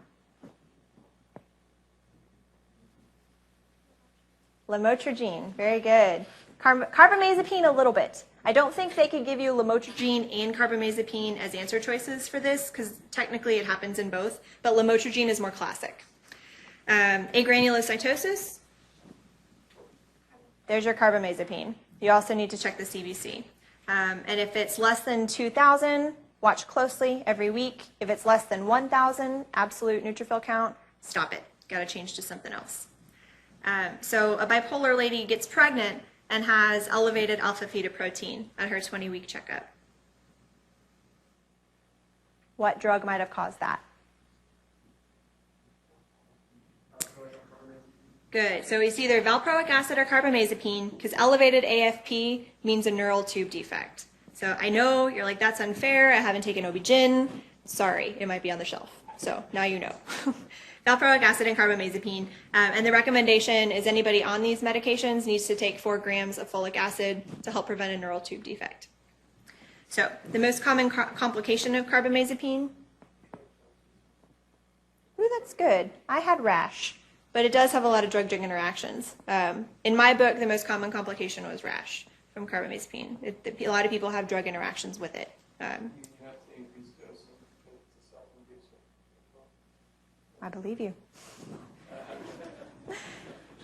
Speaker 1: Lamotrigine, very good. Carbamazepine a little bit. I don't think they could give you lamotrigine and carbamazepine as answer choices for this because technically it happens in both, but lamotrigine is more classic. Agranulocytosis, there's your carbamazepine. You also need to check the CBC. And if it's less than 2,000, watch closely every week. If it's less than 1,000, absolute neutrophil count, stop it. Got to change to something else. So a bipolar lady gets pregnant and has elevated alpha-fetoprotein at her 20-week checkup. What drug might have caused that? Good. So it's either valproic acid or carbamazepine because elevated AFP means a neural tube defect. So I know you're like, that's unfair. I haven't taken OB-GYN. Sorry, it might be on the shelf. So now you know. Valproic acid and carbamazepine. And the recommendation is anybody on these medications needs to take 4 grams of folic acid to help prevent a neural tube defect. So the most common complication of carbamazepine. Ooh, that's good. I had rash, but it does have a lot of drug-drug interactions. In my book, the most common complication was rash from carbamazepine. A lot of people have drug interactions with it.
Speaker 4: You have to increase dosing because it's a self-induced.
Speaker 1: I believe you.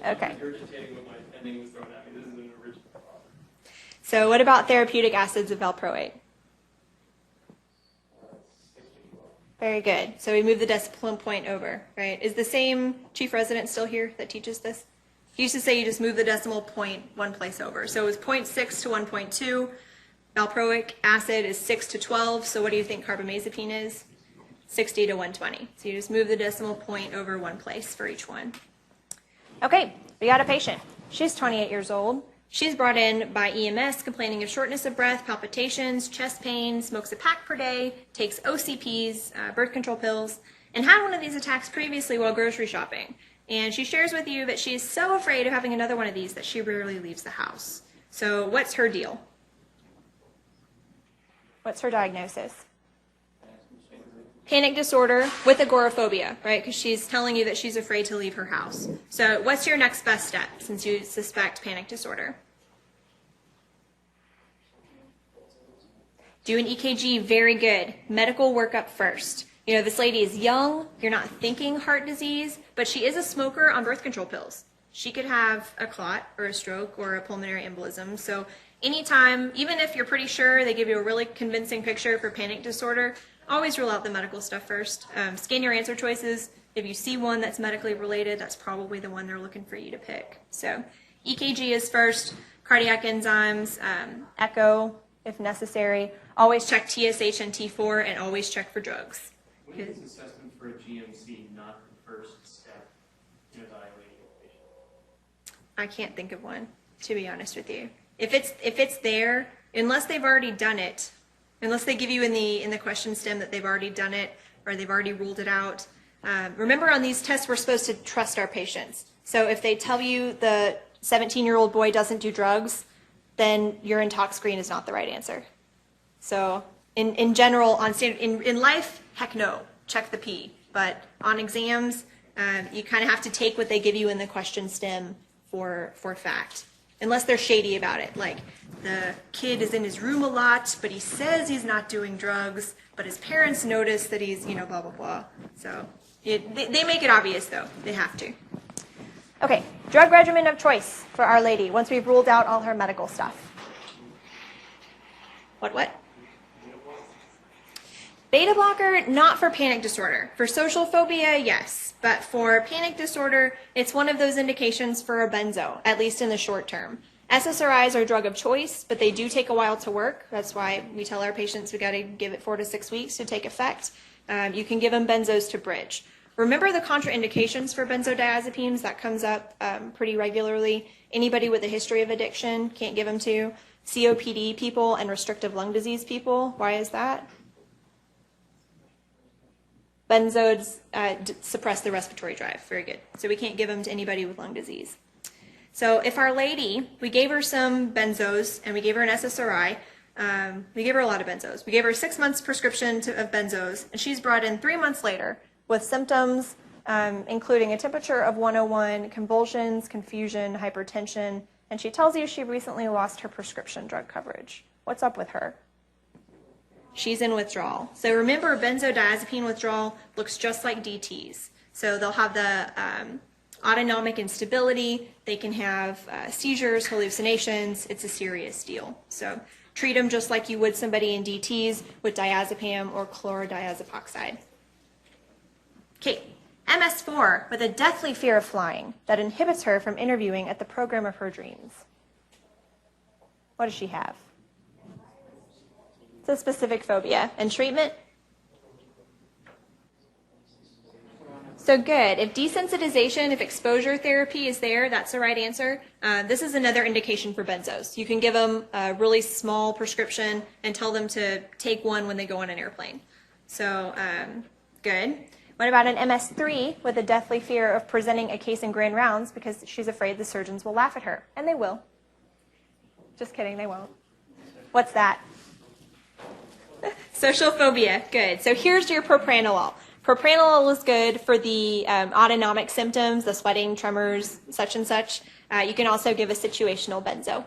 Speaker 1: Okay.
Speaker 4: Regurgitating what my ending was thrown at me. This is an original problem.
Speaker 1: So what about therapeutic acids of valproate?
Speaker 4: 6 to 12.
Speaker 1: Very good. So we move the decimal point over, right? Is the same chief resident still here that teaches this? He used to say you just move the decimal point one place over. So it was 0.6 to 1.2. Valproic acid is 6 to 12. So what do you think carbamazepine is? 60 to 120. So you just move the decimal point over one place for each one. Okay, we got a patient. She's 28 years old. She's brought in by EMS complaining of shortness of breath, palpitations, chest pain, smokes a pack per day, takes OCPs, birth control pills, and had one of these attacks previously while grocery shopping. And she shares with you that she is so afraid of having another one of these that she rarely leaves the house. So what's her deal? What's her diagnosis? Panic disorder with agoraphobia, right? Because she's telling you that she's afraid to leave her house. So what's your next best step since you suspect panic disorder? Do an EKG, very good. Medical workup first. You know, this lady is young, you're not thinking heart disease, but she is a smoker on birth control pills. She could have a clot or a stroke or a pulmonary embolism. So anytime, even if you're pretty sure they give you a really convincing picture for panic disorder, always rule out the medical stuff first. Scan your answer choices. If you see one that's medically related, that's probably the one they're looking for you to pick. So EKG is first, cardiac enzymes, echo if necessary. Always check TSH and T4 and always check for drugs.
Speaker 5: When is assessment for a GMC not the first step in evaluating a patient?
Speaker 1: I can't think of one, to be honest with you. If it's there, unless they've already done it, unless they give you in the question stem that they've already done it or they've already ruled it out. Remember, on these tests, we're supposed to trust our patients. So if they tell you the 17-year-old boy doesn't do drugs, then your intox screen is not the right answer. So in general, in life, heck no, check the P. But on exams, you kind of have to take what they give you in the question stem for fact. Unless they're shady about it, like the kid is in his room a lot, but he says he's not doing drugs, but his parents notice that he's, blah, blah, blah. So they make it obvious, though. They have to. Okay, drug regimen of choice for Our Lady, once we've ruled out all her medical stuff. What? Beta blocker, not for panic disorder. For social phobia, yes. But for panic disorder, it's one of those indications for a benzo, at least in the short term. SSRIs are a drug of choice, but they do take a while to work. That's why we tell our patients we got to give it 4 to 6 weeks to take effect. You can give them benzos to bridge. Remember the contraindications for benzodiazepines? That comes up pretty regularly. Anybody with a history of addiction, can't give them to. COPD people and restrictive lung disease people. Why is that? Benzos suppress the respiratory drive. Very good. So we can't give them to anybody with lung disease. So if Our Lady, we gave her some benzos and we gave her an SSRI, we gave her a lot of benzos. We gave her 6 months prescription of benzos, and she's brought in 3 months later with symptoms including a temperature of 101, convulsions, confusion, hypertension, and she tells you she recently lost her prescription drug coverage. What's up with her? She's in withdrawal. So remember, benzodiazepine withdrawal looks just like DTs. So they'll have the autonomic instability. They can have seizures, hallucinations. It's a serious deal. So treat them just like you would somebody in DTs with diazepam or chlorodiazepoxide. Okay, MS4 with a deathly fear of flying that inhibits her from interviewing at the program of her dreams. What does she have? It's a specific phobia. And treatment? So good. If desensitization, if exposure therapy is there, that's the right answer. This is another indication for benzos. You can give them a really small prescription and tell them to take one when they go on an airplane. So good. What about an MS3 with a deathly fear of presenting a case in grand rounds because she's afraid the surgeons will laugh at her? And they will. Just kidding, they won't. What's that? Social phobia, good. So here's your propranolol. Propranolol is good for the autonomic symptoms, the sweating, tremors, such and such. You can also give a situational benzo.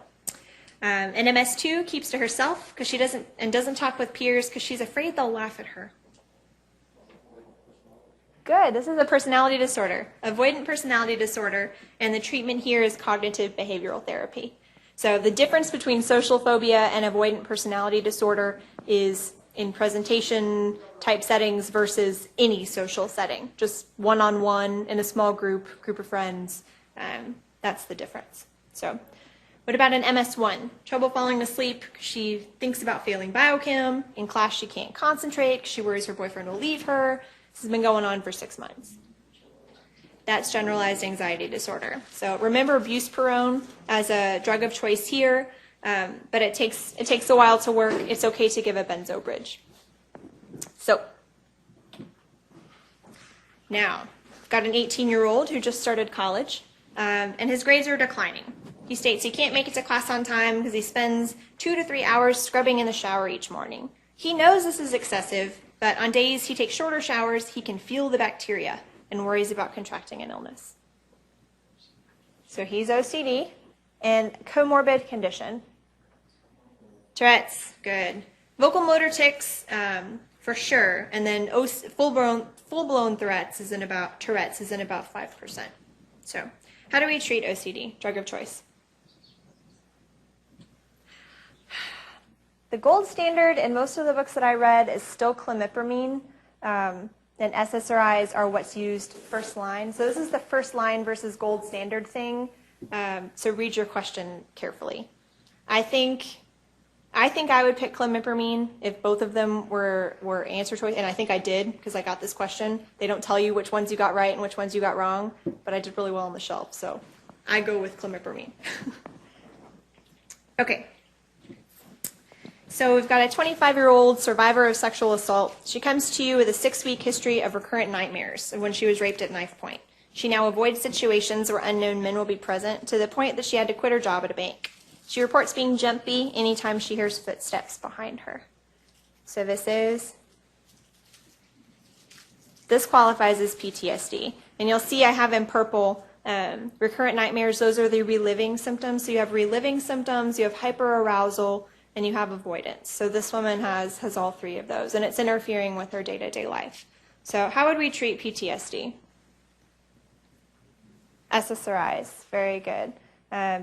Speaker 1: And MS2 keeps to herself because she doesn't talk with peers because she's afraid they'll laugh at her. Good. This is a personality disorder, avoidant personality disorder, and the treatment here is cognitive behavioral therapy. So the difference between social phobia and avoidant personality disorder is in presentation type settings versus any social setting, just one-on-one in a small group of friends. That's the difference. So what about an MS1? Trouble falling asleep because she thinks about failing biochem. In class she can't concentrate because she worries her boyfriend will leave her. This has been going on for 6 months. that's generalized anxiety disorder. So remember buspirone as a drug of choice here, but it takes a while to work. It's okay to give a benzo bridge. So now, I've got an 18-year-old who just started college, and his grades are declining. He states he can't make it to class on time because he spends 2 to 3 hours scrubbing in the shower each morning. He knows this is excessive, but on days he takes shorter showers, he can feel the bacteria and worries about contracting an illness. So he's OCD and comorbid condition. Tourette's, good. Vocal motor tics, for sure, and then full-blown Tourette's is in about 5%. So how do we treat OCD? Drug of choice. The gold standard in most of the books that I read is still clomipramine, and SSRIs are what's used first line. So this is the first line versus gold standard thing. So read your question carefully. I think I would pick clomipramine if both of them were answer choice, and I think I did because I got this question. They don't tell you which ones you got right and which ones you got wrong, but I did really well on the shelf, so I go with clomipramine. Okay. So we've got a 25-year-old survivor of sexual assault. She comes to you with a 6-week history of recurrent nightmares of when she was raped at knife point. She now avoids situations where unknown men will be present to the point that she had to quit her job at a bank. She reports being jumpy anytime she hears footsteps behind her. So this qualifies as PTSD. And you'll see I have in purple recurrent nightmares. Those are the reliving symptoms. So you have reliving symptoms, you have hyperarousal, and you have avoidance. So this woman has all 3 of those, and it's interfering with her day-to-day life. So how would we treat PTSD? SSRIs, very good.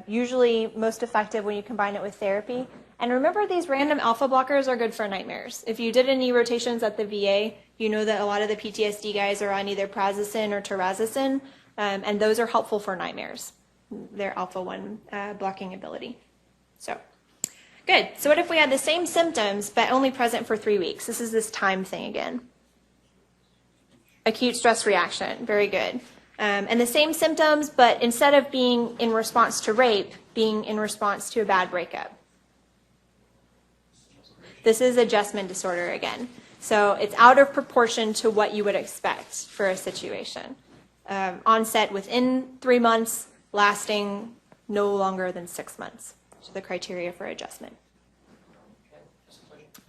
Speaker 1: Usually most effective when you combine it with therapy. And remember, these random alpha blockers are good for nightmares. If you did any rotations at the VA, you know that a lot of the PTSD guys are on either prazosin or terazosin, and those are helpful for nightmares. Their alpha-1 blocking ability. So, good. So what if we had the same symptoms, but only present for 3 weeks? This is this time thing again. Acute stress reaction, very good. And the same symptoms, but instead of being in response to rape, being in response to a bad breakup. This is adjustment disorder again. So it's out of proportion to what you would expect for a situation. Onset within 3 months, lasting no longer than 6 months. So the criteria for adjustment.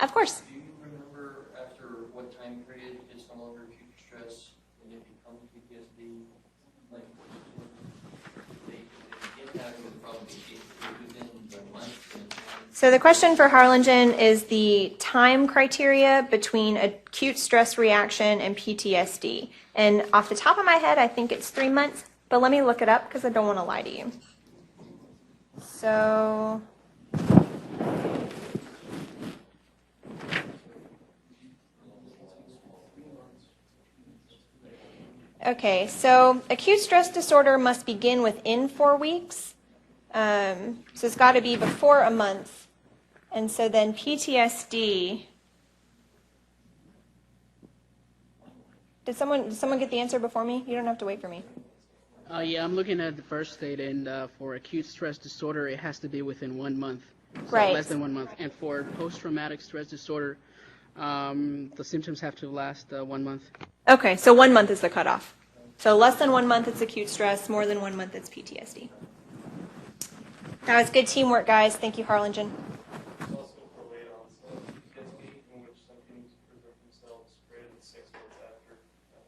Speaker 1: Of course.
Speaker 6: Do you remember after what time period it's no longer acute stress and it becomes PTSD? Like, the impact would probably be within the month.
Speaker 1: So the question for Harlingen is the time criteria between acute stress reaction and PTSD. And off the top of my head, I think it's 3 months, but let me look it up because I don't want to lie to you. So, okay, so acute stress disorder must begin within 4 weeks. So it's got to be before a month. And so then PTSD. Did someone get the answer before me? You don't have to wait for me.
Speaker 2: Yeah, I'm looking at the first state, and for acute stress disorder, it has to be within 1 month. So
Speaker 1: Right.
Speaker 2: less than 1 month. And for post-traumatic stress disorder, the symptoms have to last 1 month.
Speaker 1: Okay, so 1 month is the cutoff. So less than 1 month, it's acute stress. More than 1 month, it's PTSD. That was good teamwork, guys. Thank you, Harlingen.
Speaker 4: There's also for late onset PTSD, in which symptoms present themselves greater than 6 months after stress.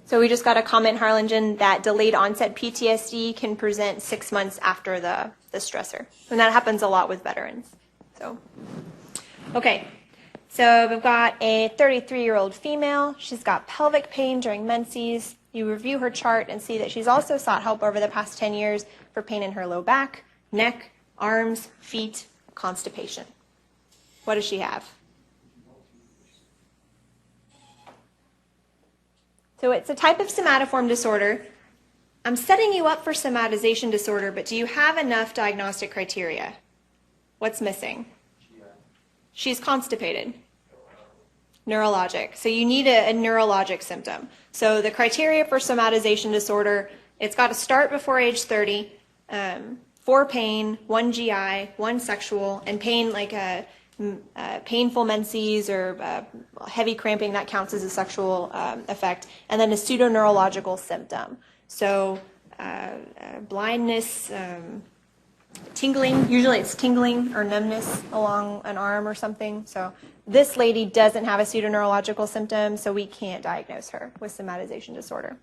Speaker 1: So we just got a comment, Harlingen, that delayed onset PTSD can present 6 months after the stressor. And that happens a lot with veterans. So, okay. So we've got a 33-year-old female. She's got pelvic pain during menses. You review her chart and see that she's also sought help over the past 10 years for pain in her low back, neck, arms, feet, constipation. What does she have? So it's a type of somatoform disorder. I'm setting you up for somatization disorder, but do you have enough diagnostic criteria? What's missing? She's constipated. Neurologic. So you need a neurologic symptom. So the criteria for somatization disorder, it's got to start before age 30, 4 pain, 1 GI, 1 sexual, and pain like painful menses or heavy cramping, that counts as a sexual effect, and then a pseudoneurological symptom. So blindness, tingling, usually it's tingling or numbness along an arm or something. So this lady doesn't have a pseudoneurological symptom, so we can't diagnose her with somatization disorder.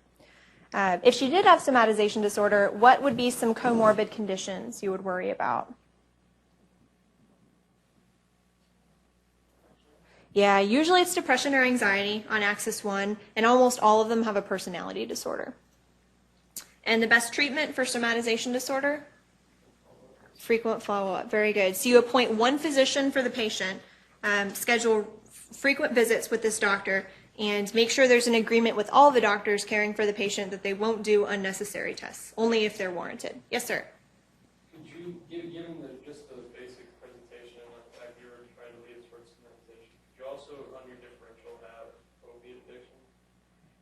Speaker 1: If she did have somatization disorder, what would be some comorbid conditions you would worry about? Yeah, usually it's depression or anxiety on axis 1, and almost all of them have a personality disorder. And the best treatment for somatization disorder? Frequent follow-up. Very good. So you appoint one physician for the patient, schedule frequent visits with this doctor, and make sure there's an agreement with all the doctors caring for the patient that they won't do unnecessary tests, only if they're warranted. Yes, sir?
Speaker 4: Could you, given just the basic presentation and the fact you were trying to lead towards somatization, could you also, on your differential, have opiate addiction?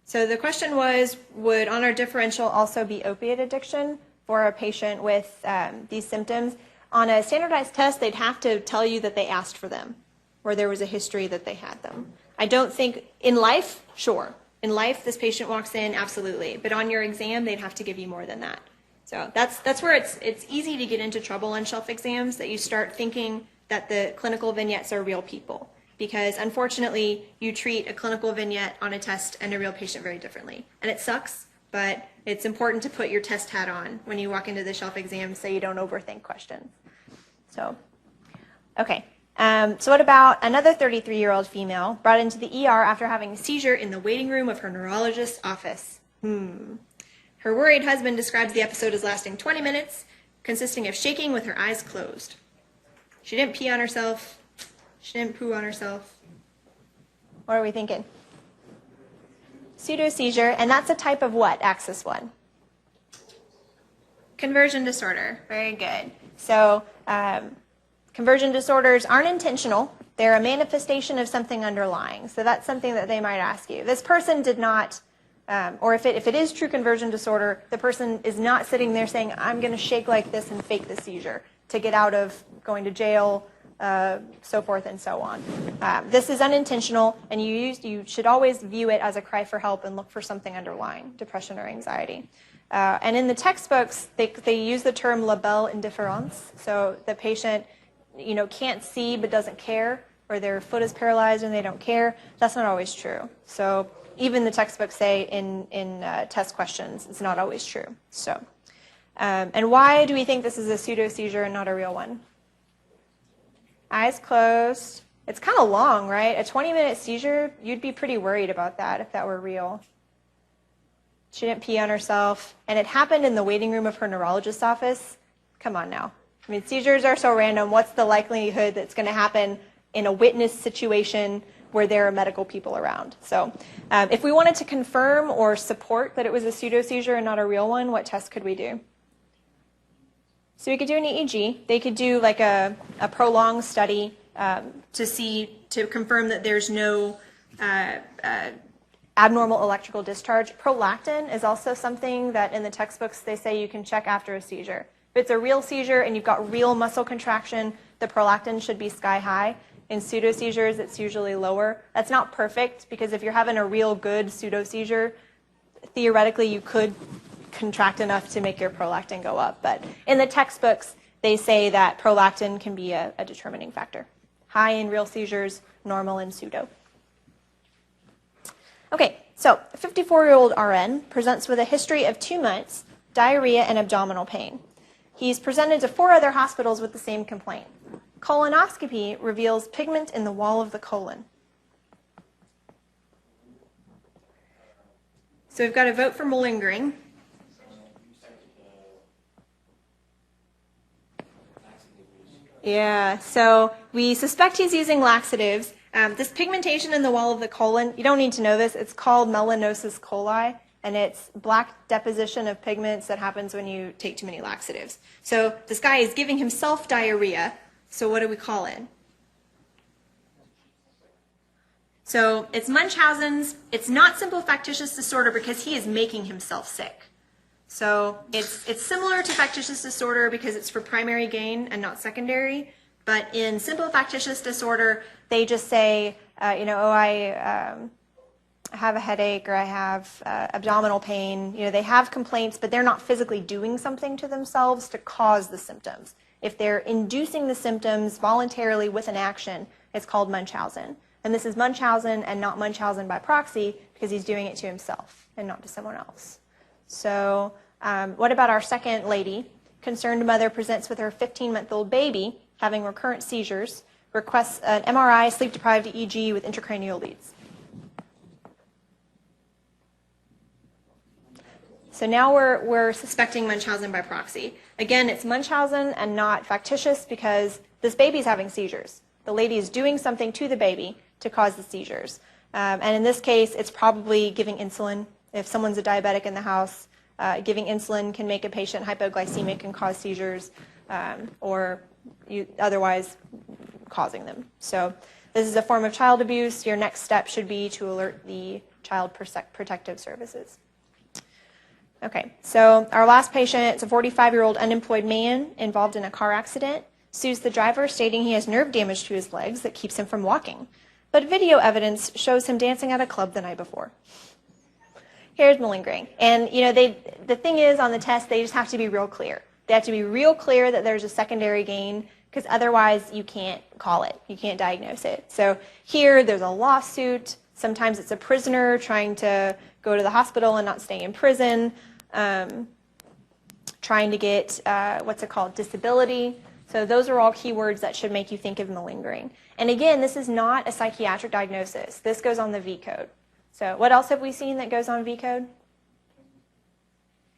Speaker 1: So the question was, would on our differential also be opiate addiction for a patient with these symptoms? On a standardized test, they'd have to tell you that they asked for them, or there was a history that they had them. I don't think, in life, sure. In life, this patient walks in, absolutely. But on your exam, they'd have to give you more than that. So that's where it's easy to get into trouble on shelf exams, that you start thinking that the clinical vignettes are real people. Because unfortunately, you treat a clinical vignette on a test and a real patient very differently. And it sucks, but it's important to put your test hat on when you walk into the shelf exam so you don't overthink questions. So, okay. So what about another 33-year-old female brought into the ER after having a seizure in the waiting room of her neurologist's office? Her worried husband describes the episode as lasting 20 minutes, consisting of shaking with her eyes closed. She didn't pee on herself. She didn't poo on herself. What are we thinking? Pseudo-seizure, and that's a type of what, axis 1? Conversion disorder. Very good. So, conversion disorders aren't intentional. They're a manifestation of something underlying. So that's something that they might ask you. This person did not, or if it is true conversion disorder, the person is not sitting there saying, I'm going to shake like this and fake the seizure to get out of going to jail, so forth and so on. This is unintentional, and you should always view it as a cry for help and look for something underlying, depression or anxiety. And in the textbooks, they use the term labelle indifference. So the patient can't see but doesn't care, or their foot is paralyzed and they don't care. That's not always true. So even the textbooks say in test questions, it's not always true. So, and why do we think this is a pseudo-seizure and not a real one? Eyes closed. It's kind of long, right? A 20-minute seizure, you'd be pretty worried about that if that were real. She didn't pee on herself, and it happened in the waiting room of her neurologist's office. Come on now. I mean, seizures are so random. What's the likelihood that it's going to happen in a witness situation where there are medical people around? So if we wanted to confirm or support that it was a pseudo-seizure and not a real one, what test could we do? So we could do an EEG. They could do like a prolonged study to confirm that there's no abnormal electrical discharge. Prolactin is also something that in the textbooks they say you can check after a seizure. If it's a real seizure and you've got real muscle contraction, the prolactin should be sky high. In pseudo-seizures, it's usually lower. That's not perfect, because if you're having a real good pseudo-seizure, theoretically you could contract enough to make your prolactin go up. But in the textbooks, they say that prolactin can be a determining factor. High in real seizures, normal in pseudo. Okay, so a 54-year-old RN presents with a history of 2 months, diarrhea and abdominal pain. He's presented to 4 other hospitals with the same complaint. Colonoscopy reveals pigment in the wall of the colon. So we've got a vote for malingering. Yeah, so we suspect he's using laxatives. This pigmentation in the wall of the colon, you don't need to know this, it's called melanosis coli, and it's black deposition of pigments that happens when you take too many laxatives. So this guy is giving himself diarrhea, so what do we call it? So it's Munchausen's. It's not simple factitious disorder because he is making himself sick. So it's similar to factitious disorder because it's for primary gain and not secondary. But in simple factitious disorder, they just say, I have a headache or I have abdominal pain. They have complaints, but they're not physically doing something to themselves to cause the symptoms. If they're inducing the symptoms voluntarily with an action, it's called Munchausen. And this is Munchausen and not Munchausen by proxy because he's doing it to himself and not to someone else. So what about our second lady? Concerned mother presents with her 15-month-old baby having recurrent seizures, requests an MRI, sleep-deprived EEG with intracranial leads. So now we're suspecting Munchausen by proxy. Again, it's Munchausen and not factitious because this baby's having seizures. The lady is doing something to the baby to cause the seizures. And in this case, it's probably giving insulin. If someone's a diabetic in the house, giving insulin can make a patient hypoglycemic and cause seizures, or otherwise causing them. So this is a form of child abuse. Your next step should be to alert the Child Protective Services. Okay, so our last patient, it's a 45-year-old unemployed man involved in a car accident, sues the driver stating he has nerve damage to his legs that keeps him from walking. But video evidence shows him dancing at a club the night before. Here's malingering. And the thing is on the test, they just have to be real clear. They have to be real clear that there's a secondary gain because otherwise you can't call it. You can't diagnose it. So here there's a lawsuit. Sometimes it's a prisoner trying to go to the hospital and not stay in prison, trying to get, disability. So those are all keywords that should make you think of malingering. And again, this is not a psychiatric diagnosis. This goes on the V code. So what else have we seen that goes on V code?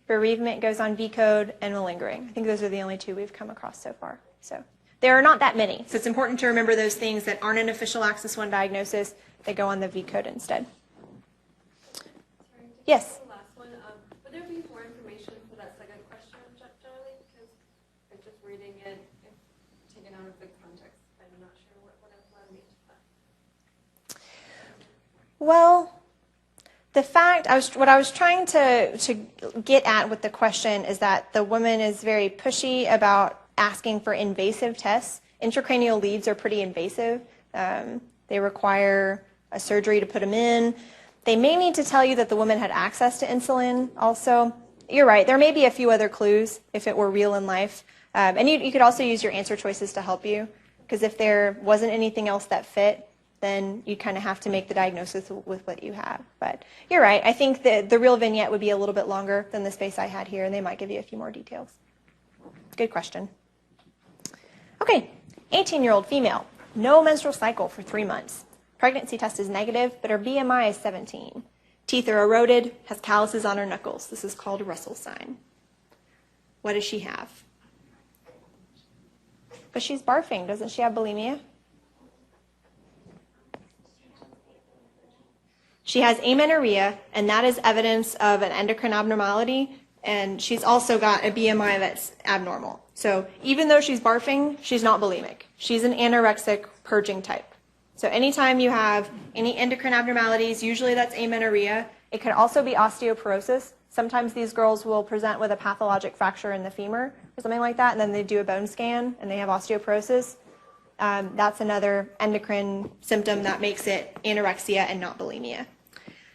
Speaker 1: Bereavement goes on V code and malingering. I think those are the only two we've come across so far. So there are not that many. So it's important to remember those things that aren't an official Axis 1 diagnosis. They go on the V code instead. Yes?
Speaker 7: The last one, would there be more information for that second question generally? Because I'm just reading it, if taken out of the context, I'm not sure what I'm mean to that.
Speaker 1: Well, the fact, what I was trying to get at with the question is that the woman is very pushy about asking for invasive tests. Intracranial leads are pretty invasive. They require a surgery to put them in. They may need to tell you that the woman had access to insulin also. You're right, there may be a few other clues if it were real in life. And you could also use your answer choices to help you, because if there wasn't anything else that fit, then you kind of have to make the diagnosis with what you have. But you're right, I think the real vignette would be a little bit longer than the space I had here, and they might give you a few more details. Good question. Okay, 18-year-old female, no menstrual cycle for 3 months. Pregnancy test is negative, but her BMI is 17. Teeth are eroded, has calluses on her knuckles. This is called a Russell sign. What does she have? But she's barfing. Doesn't she have bulimia? She has amenorrhea, and that is evidence of an endocrine abnormality, and she's also got a BMI that's abnormal. So even though she's barfing, she's not bulimic. She's an anorexic purging type. So anytime you have any endocrine abnormalities, usually that's amenorrhea. It could also be osteoporosis. Sometimes these girls will present with a pathologic fracture in the femur or something like that, and then they do a bone scan and they have osteoporosis. That's another endocrine symptom that makes it anorexia and not bulimia.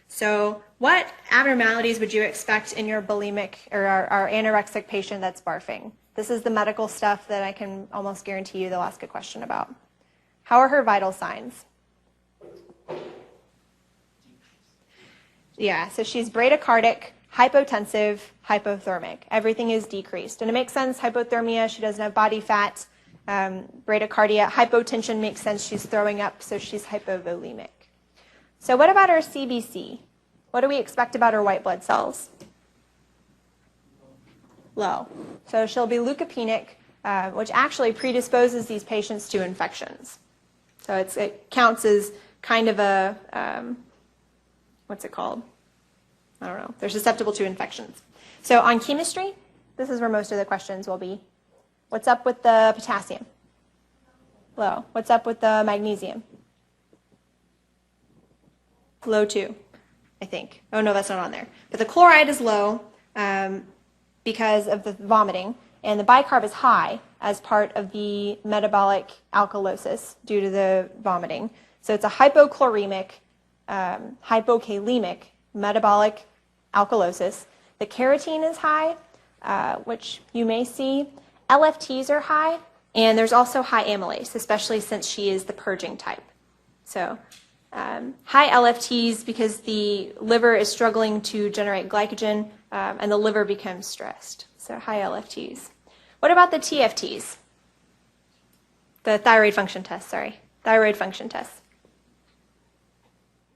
Speaker 1: So what abnormalities would you expect in your bulimic or our anorexic patient that's barfing? This is the medical stuff that I can almost guarantee you they'll ask a question about. How are her vital signs? Yeah, so she's bradycardic, hypotensive, hypothermic. Everything is decreased. And it makes sense, hypothermia, she doesn't have body fat. Bradycardia, hypotension makes sense, she's throwing up, so she's hypovolemic. So what about her CBC? What do we expect about her white blood cells? Low. So she'll be leukopenic, which actually predisposes these patients to infections. So it counts as kind of a, what's it called? I don't know. They're susceptible to infections. So on chemistry, this is where most of the questions will be. What's up with the potassium? Low. What's up with the magnesium? Low too, I think. Oh no, that's not on there. But the chloride is low because of the vomiting, and the bicarb is high as part of the metabolic alkalosis due to the vomiting. So it's a hypochloremic, hypokalemic metabolic alkalosis. The carotene is high, which you may see. LFTs are high, and there's also high amylase, especially since she is the purging type. So high LFTs because the liver is struggling to generate glycogen, and the liver becomes stressed. So high LFTs. What about the TFTs? The thyroid function test, sorry. Thyroid function test.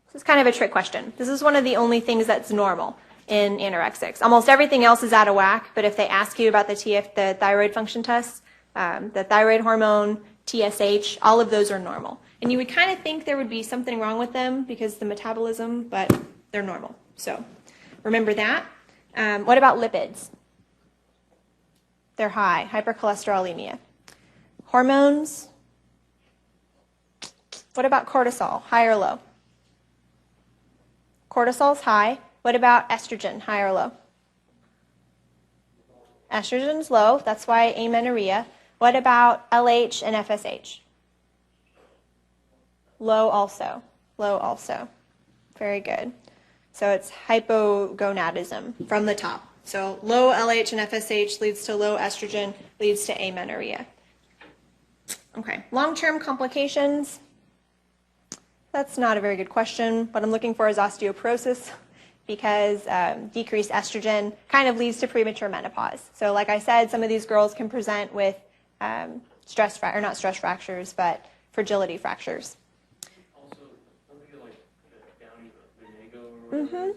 Speaker 1: This is kind of a trick question. This is one of the only things that's normal in anorexics. Almost everything else is out of whack, but if they ask you about the thyroid function test, the thyroid hormone, TSH, all of those are normal. And you would kind of think there would be something wrong with them because of the metabolism, but they're normal. So remember that. What about lipids? They're high, hypercholesterolemia. Hormones? What about cortisol, high or low? Cortisol's high. What about estrogen, high or low? Estrogen's low, that's why amenorrhea. What about LH and FSH? Low also, low also. Very good. So it's hypogonadism from the top. So low LH and FSH leads to low estrogen, leads to amenorrhea. Okay, long-term complications. That's not a very good question. What I'm looking for is osteoporosis because decreased estrogen kind of leads to premature menopause. So like I said, some of these girls can present with not stress fractures, but fragility fractures.
Speaker 5: Also, don't they get like the downy Vinego or whatever it is?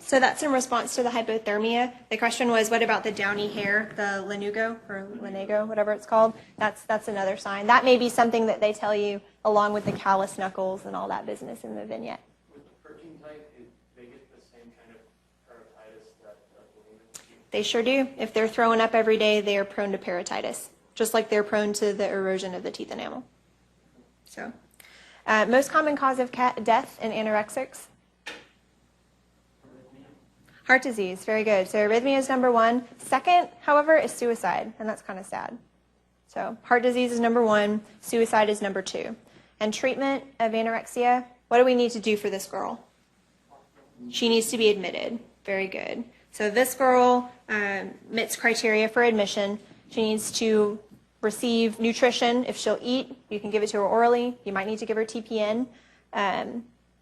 Speaker 1: So that's in response to the hypothermia. The question was, what about the downy hair, the lanugo or lanego, whatever it's called? That's another sign. That may be something that they tell you along with the callous knuckles and all that business in the vignette.
Speaker 5: With the purging type, they get the same kind of keratitis that bulimics do.
Speaker 1: They sure do. If they're throwing up every day, they are prone to keratitis, just like they're prone to the erosion of the teeth enamel. So, most common cause of death in anorexics? Heart disease, very good. So arrhythmia is number one. Second, however, is suicide, and that's kind of sad. So heart disease is number one, suicide is number two. And treatment of anorexia, what do we need to do for this girl? She needs to be admitted. Very good. So this girl meets criteria for admission. She needs to receive nutrition. If she'll eat, you can give it to her orally. You might need to give her TPN.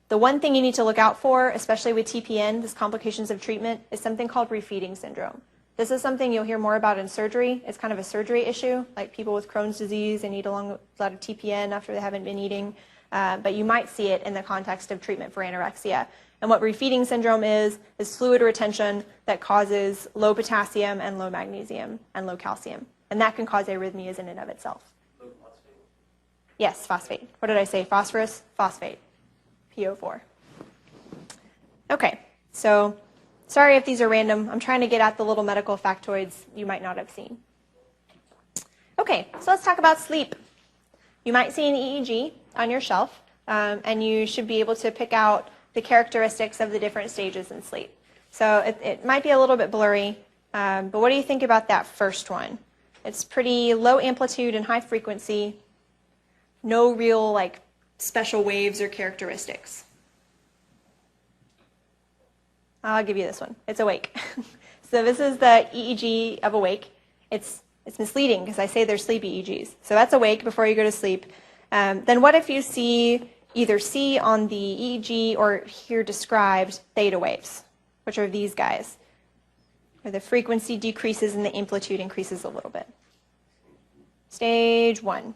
Speaker 1: The one thing you need to look out for, especially with TPN, this complications of treatment, is something called refeeding syndrome. This is something you'll hear more about in surgery. It's kind of a surgery issue, like people with Crohn's disease, they need a lot of TPN after they haven't been eating, but you might see it in the context of treatment for anorexia. And what refeeding syndrome is fluid retention that causes low potassium and low magnesium and low calcium. And that can cause arrhythmias in and of itself.
Speaker 5: Low phosphate?
Speaker 1: Yes, phosphate. What did I say? Phosphorus? Phosphate. PO4. Okay, so sorry if these are random. I'm trying to get at the little medical factoids you might not have seen. Okay, so let's talk about sleep. You might see an EEG on your shelf, and you should be able to pick out the characteristics of the different stages in sleep. So it might be a little bit blurry, but what do you think about that first one? It's pretty low amplitude and high frequency, no real special waves or characteristics. I'll give you this one. It's awake. So this is the EEG of awake. It's misleading because I say they're sleep EEGs. So that's awake before you go to sleep. Then what if you either see on the EEG or hear described theta waves, which are these guys, where the frequency decreases and the amplitude increases a little bit. Stage one.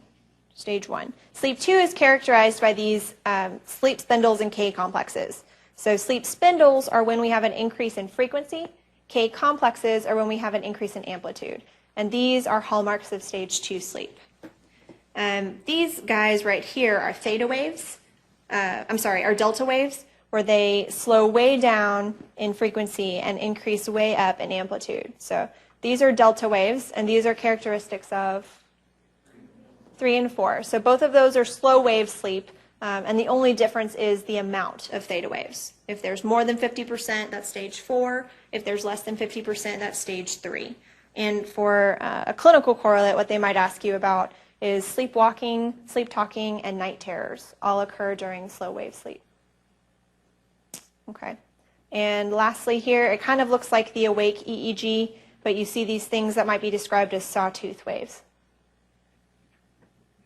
Speaker 1: Stage one. Sleep 2 is characterized by these sleep spindles and K complexes. So sleep spindles are when we have an increase in frequency. K complexes are when we have an increase in amplitude. And these are hallmarks of stage 2 sleep. These guys right here are theta waves. Are delta waves, where they slow way down in frequency and increase way up in amplitude. So these are delta waves, and these are characteristics of 3 and 4. So both of those are slow wave sleep, And the only difference is the amount of theta waves. If there's more than 50%, that's stage 4. If there's less than 50%, that's stage 3. And for a clinical correlate, what they might ask you about is sleepwalking, sleep talking, and night terrors all occur during slow wave sleep. Okay. And lastly here, it kind of looks like the awake EEG, but you see these things that might be described as sawtooth waves.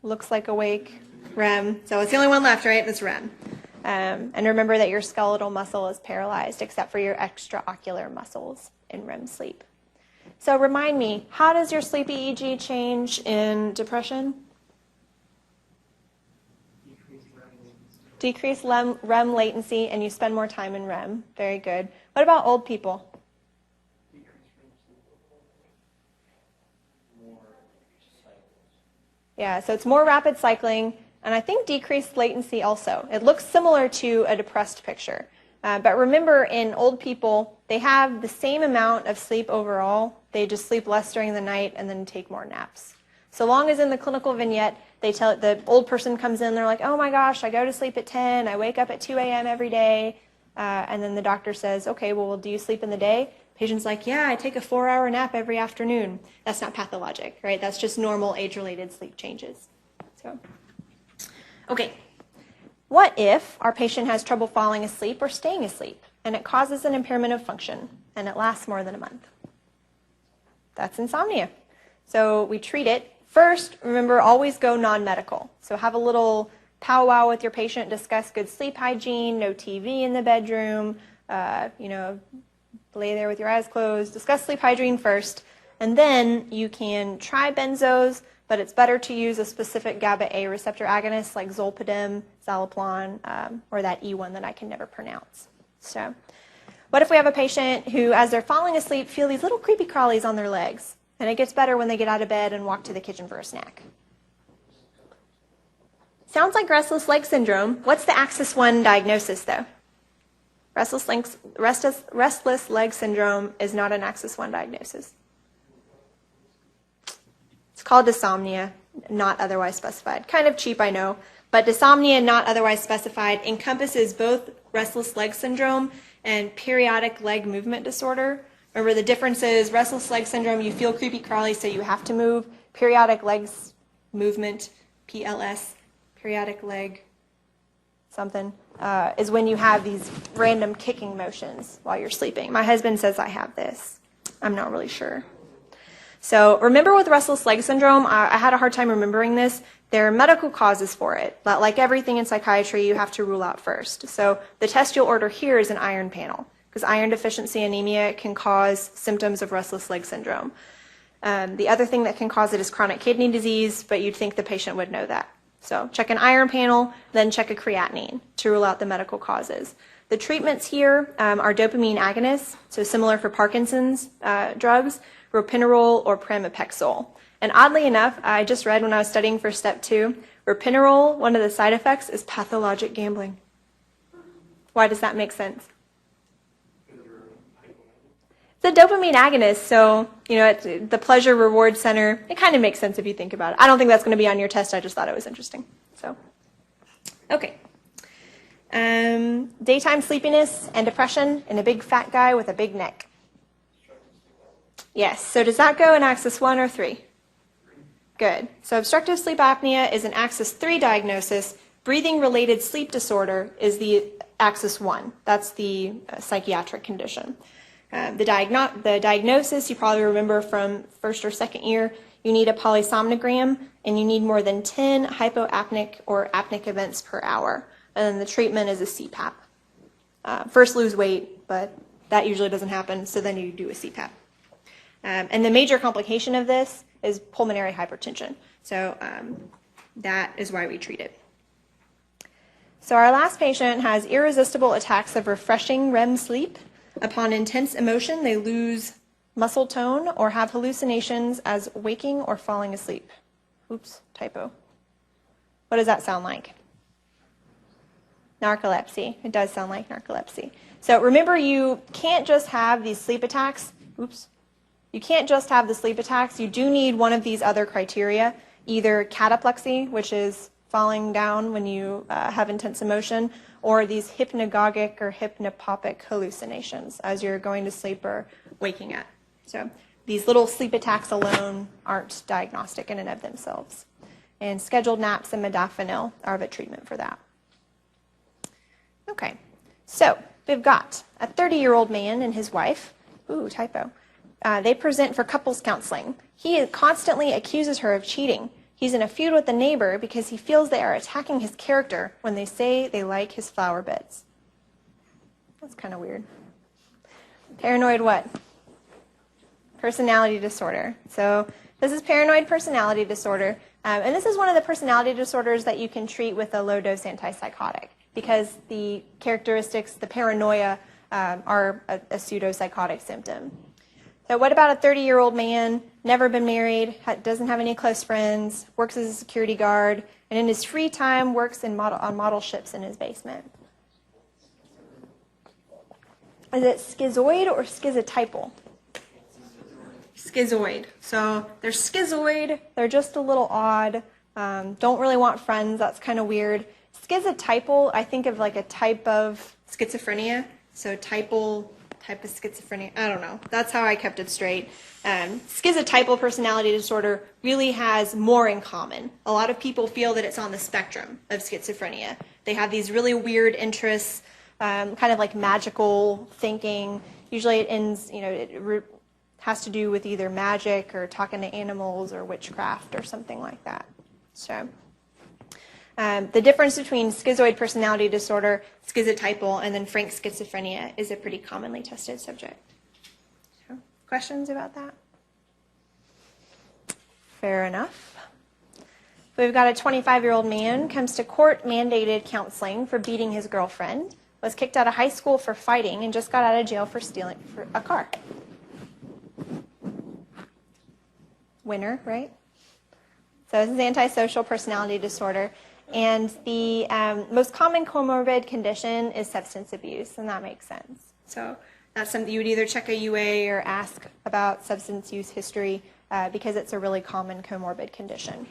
Speaker 1: Looks like awake, REM. So it's the only one left, right? That's REM. And remember that your skeletal muscle is paralyzed except for your extraocular muscles in REM sleep. So remind me, how does your sleep EEG change in depression? Decrease REM latency, and you spend more time in REM. Very good. What about old people? Yeah, so it's more rapid cycling, and I think decreased latency also. It looks similar to a depressed picture. But remember, in old people, they have the same amount of sleep overall. They just sleep less during the night and then take more naps. So long as in the clinical vignette, they tell the old person comes in, they're like, oh my gosh, I go to sleep at 10, I wake up at 2 a.m. every day, and then the doctor says, okay, well, do you sleep in the day? Patient's like, yeah, I take a 4-hour nap every afternoon. That's not pathologic, right? That's just normal age-related sleep changes. So, okay. What if our patient has trouble falling asleep or staying asleep, and it causes an impairment of function, and it lasts more than a month? That's insomnia. So we treat it. First, remember, always go non-medical. So have a little powwow with your patient, discuss good sleep hygiene, no TV in the bedroom, lay there with your eyes closed, discuss sleep hygiene first, and then you can try benzos, but it's better to use a specific GABA A receptor agonist like zolpidem, Zaloplan, or that E1 that I can never pronounce. So what if we have a patient who, as they're falling asleep, feel these little creepy crawlies on their legs, and it gets better when they get out of bed and walk to the kitchen for a snack? Sounds like restless leg syndrome. What's the axis 1 diagnosis, though? Restless leg syndrome is not an axis 1 diagnosis. It's called dysomnia, not otherwise specified. Kind of cheap, I know, but dysomnia, not otherwise specified, encompasses both restless leg syndrome and periodic leg movement disorder. Remember, the difference is restless leg syndrome, you feel creepy crawly, so you have to move. Periodic legs movement, PLS, periodic leg something, is when you have these random kicking motions while you're sleeping. My husband says I have this. I'm not really sure. So remember, with restless leg syndrome, I had a hard time remembering this. There are medical causes for it, but like everything in psychiatry, you have to rule out first. So the test you'll order here is an iron panel, because iron deficiency anemia can cause symptoms of restless leg syndrome. The other thing that can cause it is chronic kidney disease, but you'd think the patient would know that. So check an iron panel, then check a creatinine to rule out the medical causes. The treatments here are dopamine agonists, so similar for Parkinson's drugs, ropinirole or pramipexole. And oddly enough, I just read when I was studying for step 2, ropinirole, one of the side effects is pathologic gambling. Why does that make sense? It's a dopamine agonist, so, it's the pleasure reward center. It kind of makes sense if you think about it. I don't think that's going to be on your test. I just thought it was interesting. So, okay. Daytime sleepiness and depression in a big fat guy with a big neck. Yes. So does that go in axis 1 or 3? Good. So obstructive sleep apnea is an axis 3 diagnosis. Breathing-related sleep disorder is the axis 1. That's the psychiatric condition. The diagnosis, you probably remember from first or second year, you need a polysomnogram, and you need more than 10 hypoapnic or apneic events per hour. And then the treatment is a CPAP. First lose weight, but that usually doesn't happen, so then you do a CPAP. And the major complication of this is pulmonary hypertension. So that is why we treat it. So our last patient has irresistible attacks of refreshing REM sleep. Upon intense emotion, they lose muscle tone or have hallucinations as waking or falling asleep. Oops, typo. What does that sound like? Narcolepsy. It does sound like narcolepsy. So remember, you can't just have these sleep attacks. Oops. You can't just have the sleep attacks. You do need one of these other criteria, either cataplexy, which is falling down when you have intense emotion, or these hypnagogic or hypnopompic hallucinations as you're going to sleep or waking up. So these little sleep attacks alone aren't diagnostic in and of themselves. And scheduled naps and modafinil are the treatment for that. Okay, so we've got a 30-year-old man and his wife. Ooh, typo. They present for couples counseling. He constantly accuses her of cheating. He's in a feud with the neighbor because he feels they are attacking his character when they say they like his flower beds. That's kind of weird. Paranoid what? Personality disorder. So this is paranoid personality disorder. And this is one of the personality disorders that you can treat with a low-dose antipsychotic because the characteristics, the paranoia, are a pseudo-psychotic symptom. So what about a 30-year-old man, never been married, doesn't have any close friends, works as a security guard, and in his free time works on model ships in his basement? Is it schizoid or schizotypal? Schizoid. So they're schizoid, they're just a little odd, don't really want friends, that's kind of weird. Schizotypal, I think of like a type of schizophrenia, so type of schizophrenia, I don't know. That's how I kept it straight. Schizotypal personality disorder really has more in common. A lot of people feel that it's on the spectrum of schizophrenia. They have these really weird interests, kind of like magical thinking. Usually it ends, it has to do with either magic or talking to animals or witchcraft or something like that. So the difference between schizoid personality disorder, schizotypal, and then frank schizophrenia is a pretty commonly tested subject. So, questions about that? Fair enough. We've got a 25-year-old man comes to court-mandated counseling for beating his girlfriend, was kicked out of high school for fighting, and just got out of jail for stealing a car. Winner, right? So this is antisocial personality disorder. And the most common comorbid condition is substance abuse, and that makes sense. So that's something you would either check a UA or ask about substance use history because it's a really common comorbid condition.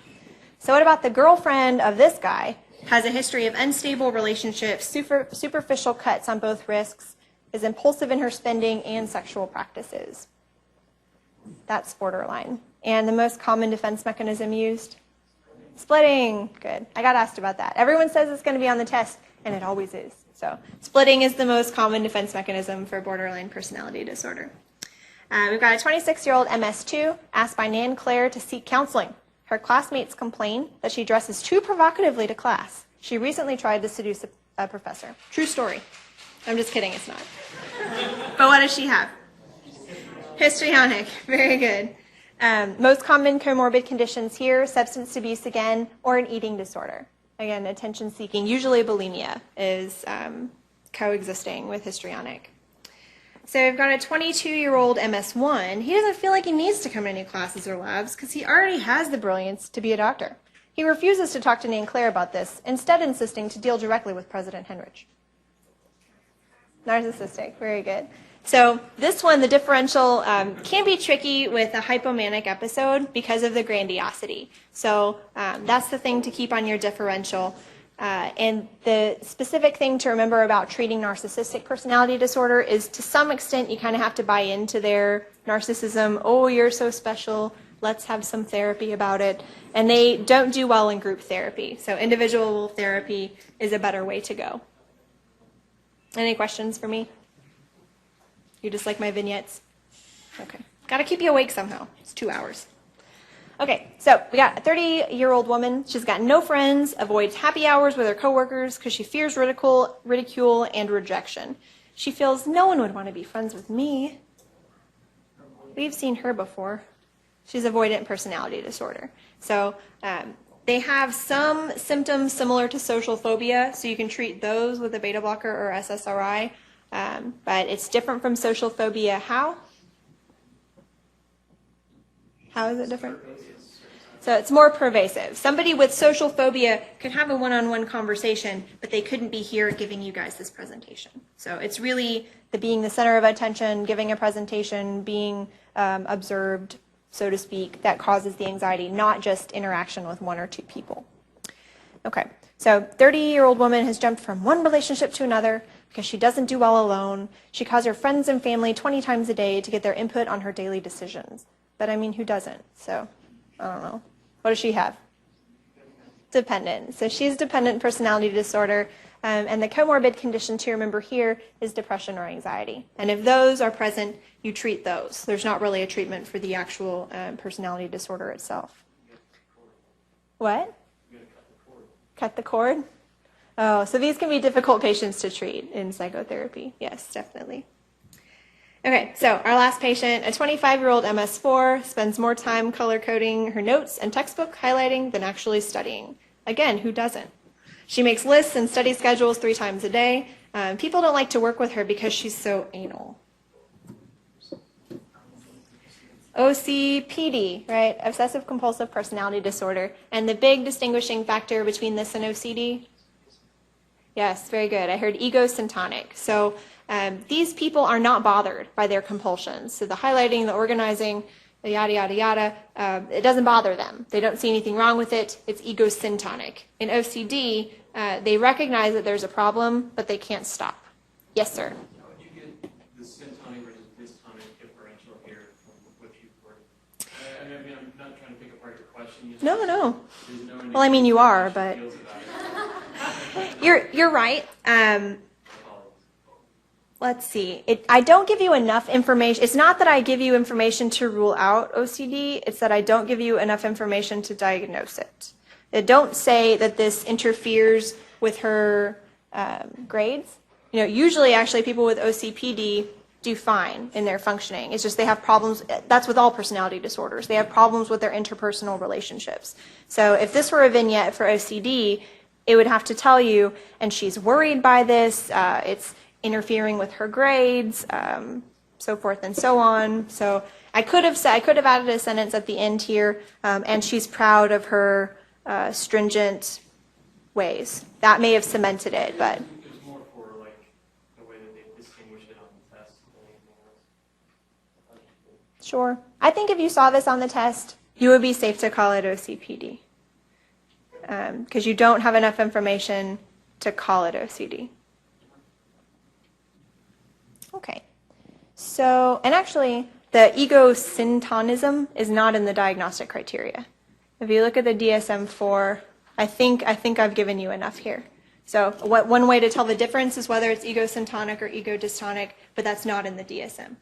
Speaker 1: So what about the girlfriend of this guy? Has a history of unstable relationships, superficial cuts on both wrists, is impulsive in her spending, and sexual practices. That's borderline. And the most common defense mechanism used? Splitting. Good. I got asked about that. Everyone says it's going to be on the test, and it always is. So splitting is the most common defense mechanism for borderline personality disorder. We've got a 26-year-old MS2 asked by Nan Claire to seek counseling. Her classmates complain that she dresses too provocatively to class. She recently tried to seduce a professor. True story. I'm just kidding, it's not. But what does she have? Histrionic. Very good. Most common comorbid conditions here, substance abuse again, or an eating disorder. Again, attention seeking. Usually bulimia is coexisting with histrionic. So we've got a 22-year-old MS1. He doesn't feel like he needs to come to any classes or labs because he already has the brilliance to be a doctor. He refuses to talk to Nan Claire about this, instead insisting to deal directly with President Henrich. Narcissistic. Very good. So this one, the differential, can be tricky with a hypomanic episode because of the grandiosity. So that's the thing to keep on your differential. And the specific thing to remember about treating narcissistic personality disorder is to some extent you kind of have to buy into their narcissism. Oh, you're so special. Let's have some therapy about it. And they don't do well in group therapy. So individual therapy is a better way to go. Any questions for me? You just like my vignettes? Okay. Got to keep you awake somehow. It's 2 hours. Okay, so we got a 30-year-old woman. She's got no friends, avoids happy hours with her coworkers because she fears ridicule and rejection. She feels no one would want to be friends with me. We've seen her before. She's avoidant personality disorder. So they have some symptoms similar to social phobia, so you can treat those with a beta blocker or SSRI. But it's different from social phobia. How? How is it different? So it's more pervasive. Somebody with social phobia could have a one-on-one conversation, but they couldn't be here giving you guys this presentation. So it's really the being the center of attention, giving a presentation, being observed, so to speak, that causes the anxiety, not just interaction with one or two people. Okay, so 30-year-old woman has jumped from one relationship to another because she doesn't do well alone. She calls her friends and family 20 times a day to get their input on her daily decisions. But I mean, who doesn't? So, I don't know. What does she have? Dependent. So she's dependent personality disorder. And the comorbid condition to remember here is depression or anxiety. And if those are present, you treat those. There's not really a treatment for the actual personality disorder itself. What? Cut the cord? Oh, so these can be difficult patients to treat in psychotherapy. Yes, definitely. Okay, so our last patient, a 25-year-old MS4, spends more time color-coding her notes and textbook highlighting than actually studying. Again, who doesn't? She makes lists and study schedules 3 times a day. People don't like to work with her because she's so anal. OCPD, right? Obsessive compulsive personality disorder. And the big distinguishing factor between this and OCD? Yes, very good. I heard egosyntonic. So these people are not bothered by their compulsions. So the highlighting, the organizing, the yada, yada, yada, it doesn't bother them. They don't see anything wrong with it. It's egosyntonic. In OCD, they recognize that there's a problem, but they can't stop. Yes, sir?
Speaker 5: How would you get the syntonic versus dystonic differential here from what you've heard? I mean, I'm not trying to pick apart your question.
Speaker 1: No. Well, I mean, you are, but you're right. Let's see. I don't give you enough information. It's not that I give you information to rule out OCD. It's that I don't give you enough information to diagnose it. I don't say that this interferes with her grades. You know, usually actually people with OCPD do fine in their functioning. It's just they have problems. That's with all personality disorders. They have problems with their interpersonal relationships. So if this were a vignette for OCD, it would have to tell you, and she's worried by this, it's interfering with her grades, so forth and so on. So I could have added a sentence at the end here, and she's proud of her stringent ways. That may have cemented it, but
Speaker 5: It was more for like the way that they distinguish it on the test than anything else.
Speaker 1: sure. I think if you saw this on the test, you would be safe to call it OCPD, because you don't have enough information to call it OCD. Okay, so, and actually, the egosyntonism is not in the diagnostic criteria. If you look at the DSM-4, I think I've given you enough here. So one way to tell the difference is whether it's egosyntonic or egodystonic, but that's not in the DSM.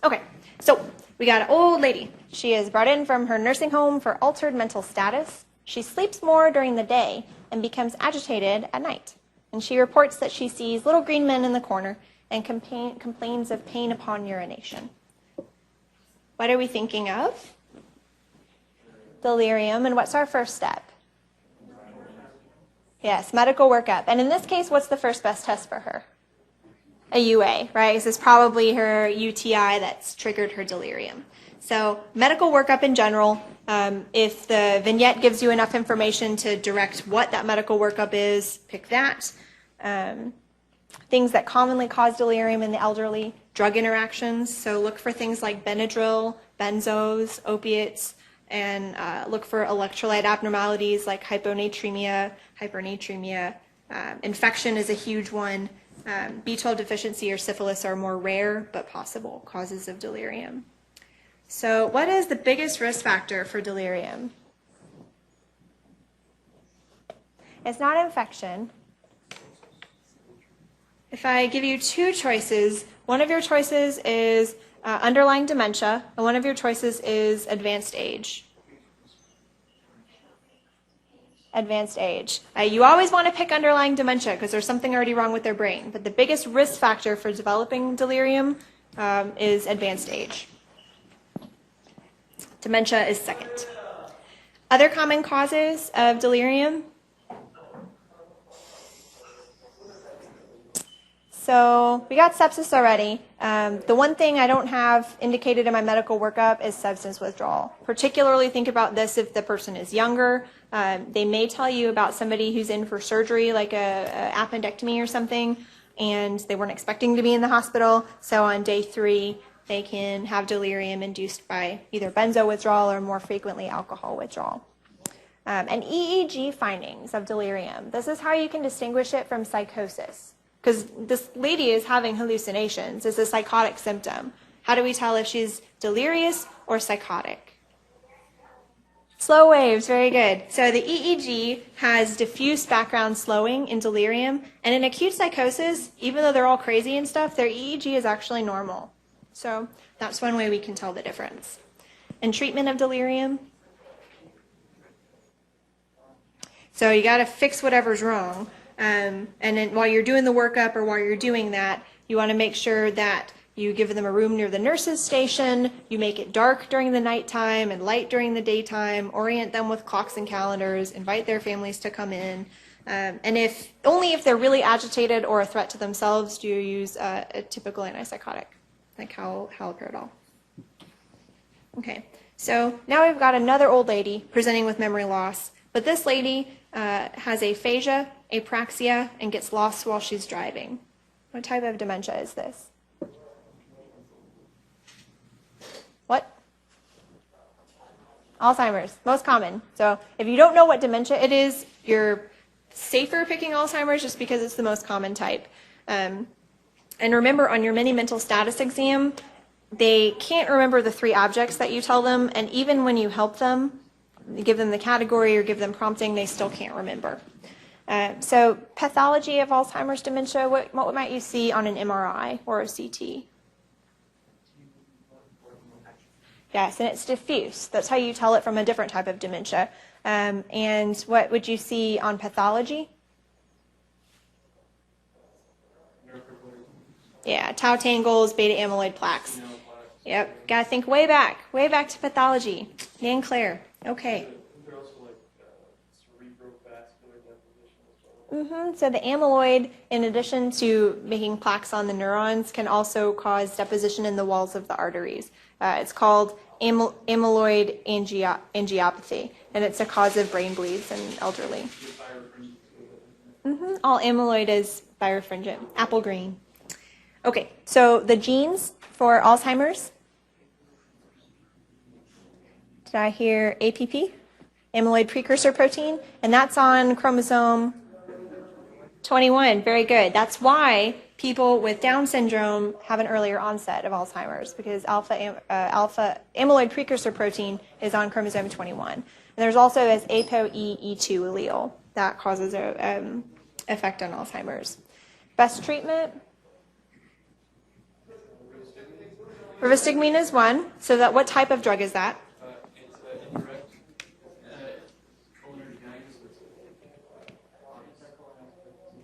Speaker 1: Okay, so we got an old lady. She is brought in from her nursing home for altered mental status. She sleeps more during the day and becomes agitated at night. And she reports that she sees little green men in the corner and complains of pain upon urination. What are we thinking of? Delirium. And what's our first step? Yes, medical workup. And in this case, what's the first best test for her? A UA, right? This is probably her UTI that's triggered her delirium. So medical workup in general, if the vignette gives you enough information to direct what that medical workup is, pick that. Things that commonly cause delirium in the elderly, drug interactions. So look for things like Benadryl, benzos, opiates, and look for electrolyte abnormalities like hyponatremia, hypernatremia. Infection is a huge one. B12 deficiency or syphilis are more rare but possible causes of delirium. So what is the biggest risk factor for delirium? It's not infection. If I give you 2 choices, one of your choices is underlying dementia, and one of your choices is advanced age. Advanced age. You always want to pick underlying dementia because there's something already wrong with their brain, but the biggest risk factor for developing delirium is advanced age. Dementia is second. Other common causes of delirium. So we got sepsis already. The one thing I don't have indicated in my medical workup is substance withdrawal. Particularly think about this if the person is younger. They may tell you about somebody who's in for surgery, like a appendectomy or something, and they weren't expecting to be in the hospital. So on day 3, they can have delirium induced by either benzo withdrawal or more frequently alcohol withdrawal. And EEG findings of delirium. This is how you can distinguish it from psychosis. Because this lady is having hallucinations. It's a psychotic symptom. How do we tell if she's delirious or psychotic? Slow waves, very good. So the EEG has diffuse background slowing in delirium. And in acute psychosis, even though they're all crazy and stuff, their EEG is actually normal. So that's one way we can tell the difference. And treatment of delirium. So you got to fix whatever's wrong. And then while you're doing the workup or while you're doing that, you want to make sure that you give them a room near the nurse's station, you make it dark during the nighttime and light during the daytime, orient them with clocks and calendars, invite their families to come in. And only if they're really agitated or a threat to themselves do you use a typical antipsychotic, like haloperidol. Okay, so now we've got another old lady presenting with memory loss, but this lady has aphasia, apraxia, and gets lost while she's driving. What type of dementia is this? What? Alzheimer's, most common. So if you don't know what dementia it is, you're safer picking Alzheimer's just because it's the most common type. And remember, on your mini mental status exam, they can't remember the 3 objects that you tell them, and even when you help them, you give them the category or give them prompting, they still can't remember. So pathology of Alzheimer's dementia, what might you see on an MRI or a CT? Yes, and it's diffuse. That's how you tell it from a different type of dementia. And what would you see on pathology? Yeah, tau tangles, beta amyloid plaques. Yep, got to think way back to pathology. Dan Claire, okay. So the amyloid, in addition to making plaques on the neurons, can also cause deposition in the walls of the arteries. It's called amyloid angiopathy, and it's a cause of brain bleeds in elderly. All amyloid is birefringent, apple green. Okay, so the genes for Alzheimer's. Did I hear APP? Amyloid precursor protein, and that's on chromosome 21, very good. That's why people with Down syndrome have an earlier onset of Alzheimer's, because alpha amyloid precursor protein is on chromosome 21. And there's also this ApoE2 allele that causes an effect on Alzheimer's. Best treatment? Rivastigmine is one. So that what type of drug is that?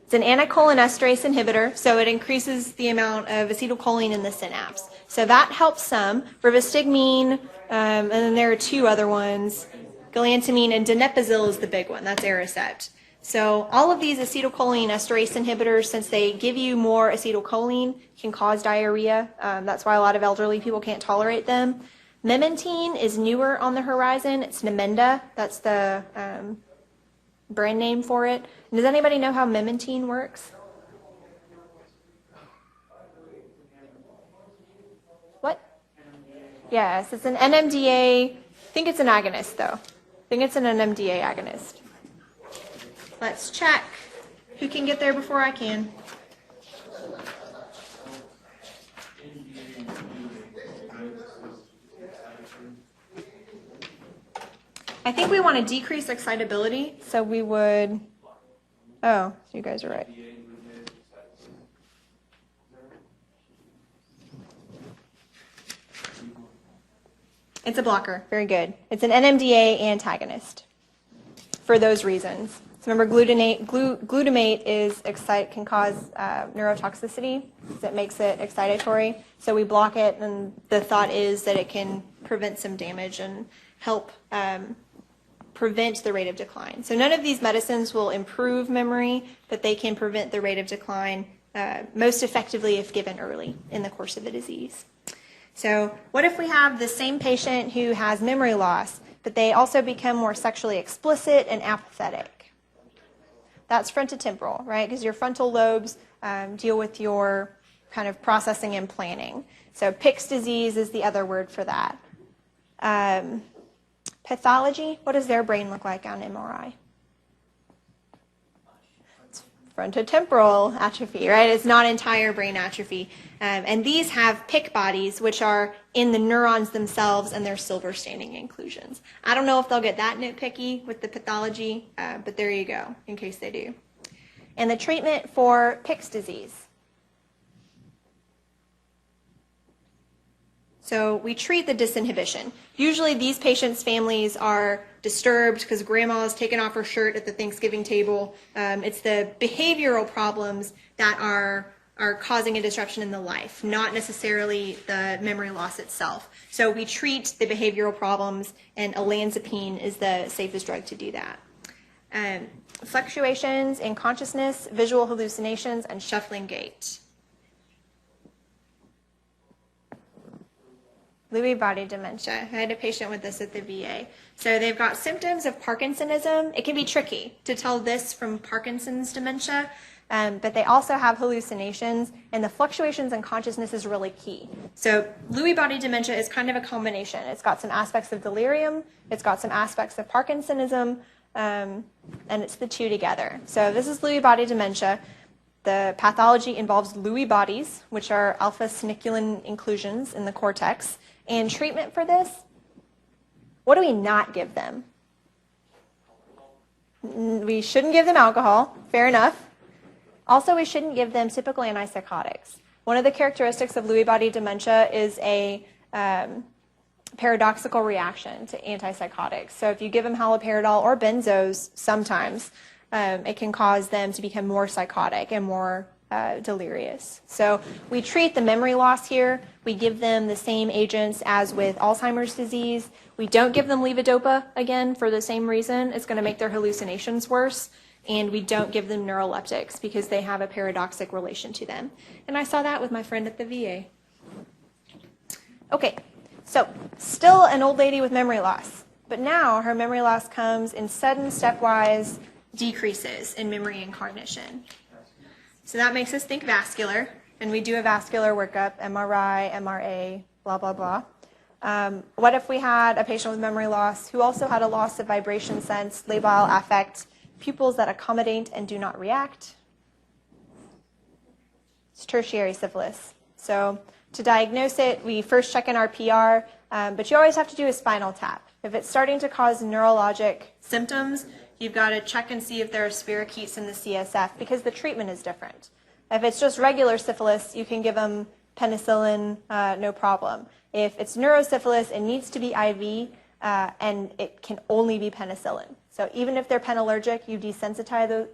Speaker 1: It's an anacholinesterase inhibitor, so it increases the amount of acetylcholine in the synapse. So that helps some. Rivastigmine, and then there are 2 other ones. Galantamine and donepezil is the big one. That's Aricept. So all of these acetylcholine esterase inhibitors, since they give you more acetylcholine, can cause diarrhea. That's why a lot of elderly people can't tolerate them. Memantine is newer on the horizon. It's Namenda. That's the brand name for it. And does anybody know how memantine works? What? Yes, it's an NMDA. I think it's an agonist, though. I think it's an NMDA agonist. Let's check. Who can get there before I can? I think we want to decrease excitability, so we would... Oh, you guys are right. It's a blocker. Very good. It's an NMDA antagonist for those reasons. So remember, glutamate can cause neurotoxicity, so it makes it excitatory. So we block it, and the thought is that it can prevent some damage and help prevent the rate of decline. So none of these medicines will improve memory, but they can prevent the rate of decline most effectively if given early in the course of the disease. So what if we have the same patient who has memory loss, but they also become more sexually explicit and apathetic? That's frontotemporal, right? Because your frontal lobes deal with your kind of processing and planning. So Pick's disease is the other word for that. Pathology, what does their brain look like on MRI? It's frontotemporal atrophy, right? It's not entire brain atrophy. And these have PIC bodies, which are in the neurons themselves, and they're silver staining inclusions. I don't know if they'll get that nitpicky with the pathology, but there you go, in case they do. And the treatment for Pick's disease. So we treat the disinhibition. Usually these patients' families are disturbed because grandma's taken off her shirt at the Thanksgiving table. It's the behavioral problems that are causing a disruption in the life, not necessarily the memory loss itself. So we treat the behavioral problems, and olanzapine is the safest drug to do that. Fluctuations in consciousness, visual hallucinations, and shuffling gait. Lewy body dementia. I had a patient with this at the VA. So they've got symptoms of Parkinsonism. It can be tricky to tell this from Parkinson's dementia, but they also have hallucinations, and the fluctuations in consciousness is really key. So Lewy body dementia is kind of a combination. It's got some aspects of delirium, it's got some aspects of Parkinsonism, and it's the two together. So this is Lewy body dementia. The pathology involves Lewy bodies, which are alpha-synuclein inclusions in the cortex. And treatment for this, what do we not give them? We shouldn't give them alcohol, fair enough. Also, we shouldn't give them typical antipsychotics. One of the characteristics of Lewy body dementia is a paradoxical reaction to antipsychotics. So if you give them haloperidol or benzos, sometimes it can cause them to become more psychotic and more delirious. So we treat the memory loss here. We give them the same agents as with Alzheimer's disease. We don't give them levodopa, again, for the same reason. It's going to make their hallucinations worse. And we don't give them neuroleptics because they have a paradoxic relation to them. And I saw that with my friend at the VA. Okay, so still an old lady with memory loss. But now her memory loss comes in sudden, stepwise decreases in memory and cognition. So that makes us think vascular, and we do a vascular workup, MRI, MRA, blah, blah, blah. What if we had a patient with memory loss who also had a loss of vibration sense, labile affect, pupils that accommodate and do not react? It's tertiary syphilis. So to diagnose it, we first check in our PR, but you always have to do a spinal tap. If it's starting to cause neurologic symptoms, you've got to check and see if there are spirochetes in the CSF because the treatment is different. If it's just regular syphilis, you can give them penicillin, no problem. If it's neurosyphilis, it needs to be IV, and it can only be penicillin. So even if they're penallergic, you desensitize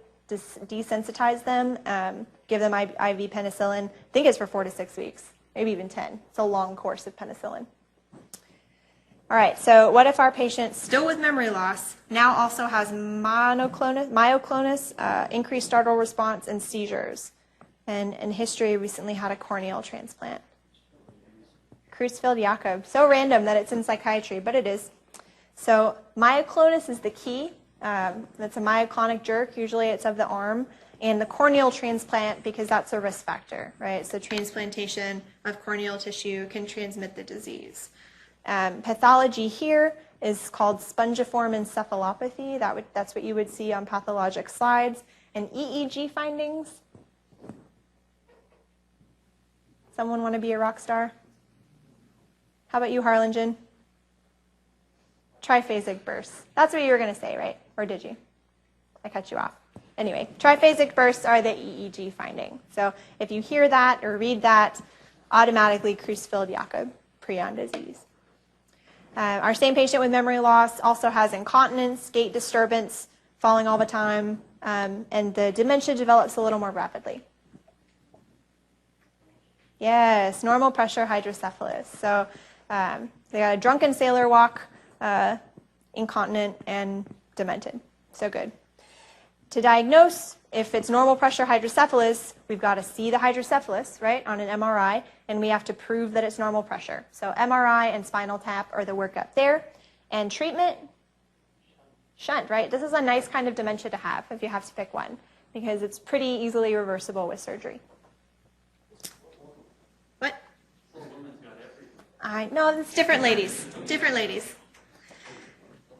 Speaker 1: them, give them IV penicillin. I think it's for 4 to 6 weeks, maybe even 10. It's a long course of penicillin. All right, so what if our patient, still with memory loss, now also has myoclonus, increased startle response, and seizures? And in history, recently had a corneal transplant. Creutzfeldt-Jakob. So random that it's in psychiatry, but it is. So myoclonus is the key. That's a myoclonic jerk. Usually it's of the arm. And the corneal transplant, because that's a risk factor, right? So transplantation of corneal tissue can transmit the disease. Pathology here is called spongiform encephalopathy. That's what you would see on pathologic slides. And EEG findings. Someone want to be a rock star? How about you, Harlingen? Triphasic bursts. That's what you were going to say, right? Or did you? I cut you off. Anyway, triphasic bursts are the EEG finding. So if you hear that or read that, automatically Creutzfeldt-Jakob, prion disease. Our same patient with memory loss also has incontinence, gait disturbance, falling all the time, and the dementia develops a little more rapidly. Yes, normal pressure hydrocephalus. So they got a drunken sailor walk, incontinent, and demented. So good. To diagnose, if it's normal pressure hydrocephalus, we've got to see the hydrocephalus, right, on an MRI, and we have to prove that it's normal pressure. So MRI and spinal tap are the workup there. And treatment, shunt, right? This is a nice kind of dementia to have if you have to pick one, because it's pretty easily reversible with surgery. What? No, it's different ladies. Different ladies.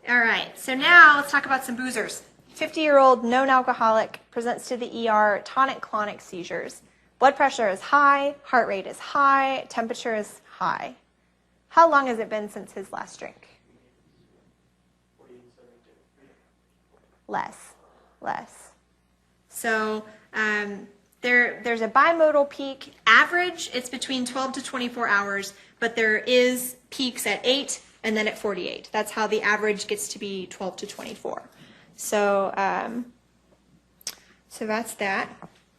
Speaker 1: All right, so now let's talk about some boozers. 50-year-old known alcoholic presents to the ER tonic-clonic seizures. Blood pressure is high, heart rate is high, temperature is high. How long has it been since his last drink? Less. So there's a bimodal peak. Average, it's between 12 to 24 hours, but there is peaks at 8 and then at 48. That's how the average gets to be 12 to 24. So that's that.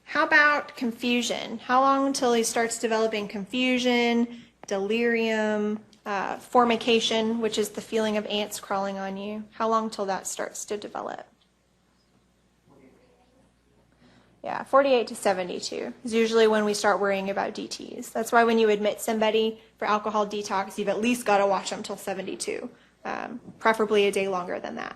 Speaker 1: How about confusion? How long until he starts developing confusion, delirium, formication, which is the feeling of ants crawling on you? How long till that starts to develop? Yeah, 48 to 72 is usually when we start worrying about DTs. That's why when you admit somebody for alcohol detox, you've at least got to watch them till 72, preferably a day longer than that.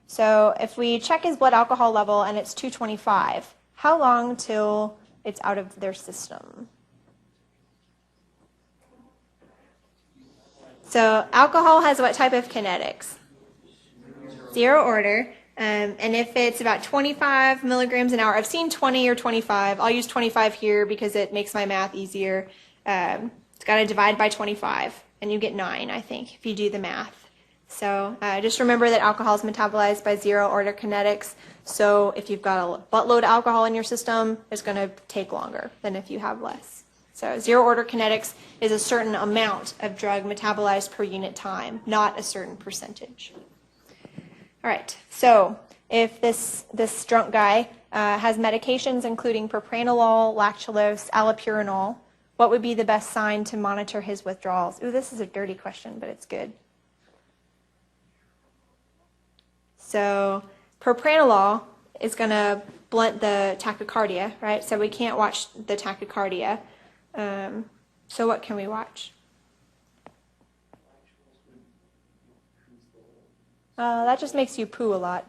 Speaker 1: So if we check his blood alcohol level and it's 225, how long till it's out of their system? So alcohol has what type of kinetics? Zero order. And if it's about 25 milligrams an hour, I've seen 20 or 25. I'll use 25 here because it makes my math easier. It's got to divide by 25, and you get 9, I think, if you do the math. So just remember that alcohol is metabolized by zero order kinetics. So if you've got a buttload of alcohol in your system, it's going to take longer than if you have less. So zero order kinetics is a certain amount of drug metabolized per unit time, not a certain percentage. All right, so if this drunk guy has medications including propranolol, lactulose, allopurinol, what would be the best sign to monitor his withdrawals? Ooh, this is a dirty question, but it's good. So propranolol is going to blunt the tachycardia, right? So we can't watch the tachycardia. So what can we watch? That just makes you poo a lot.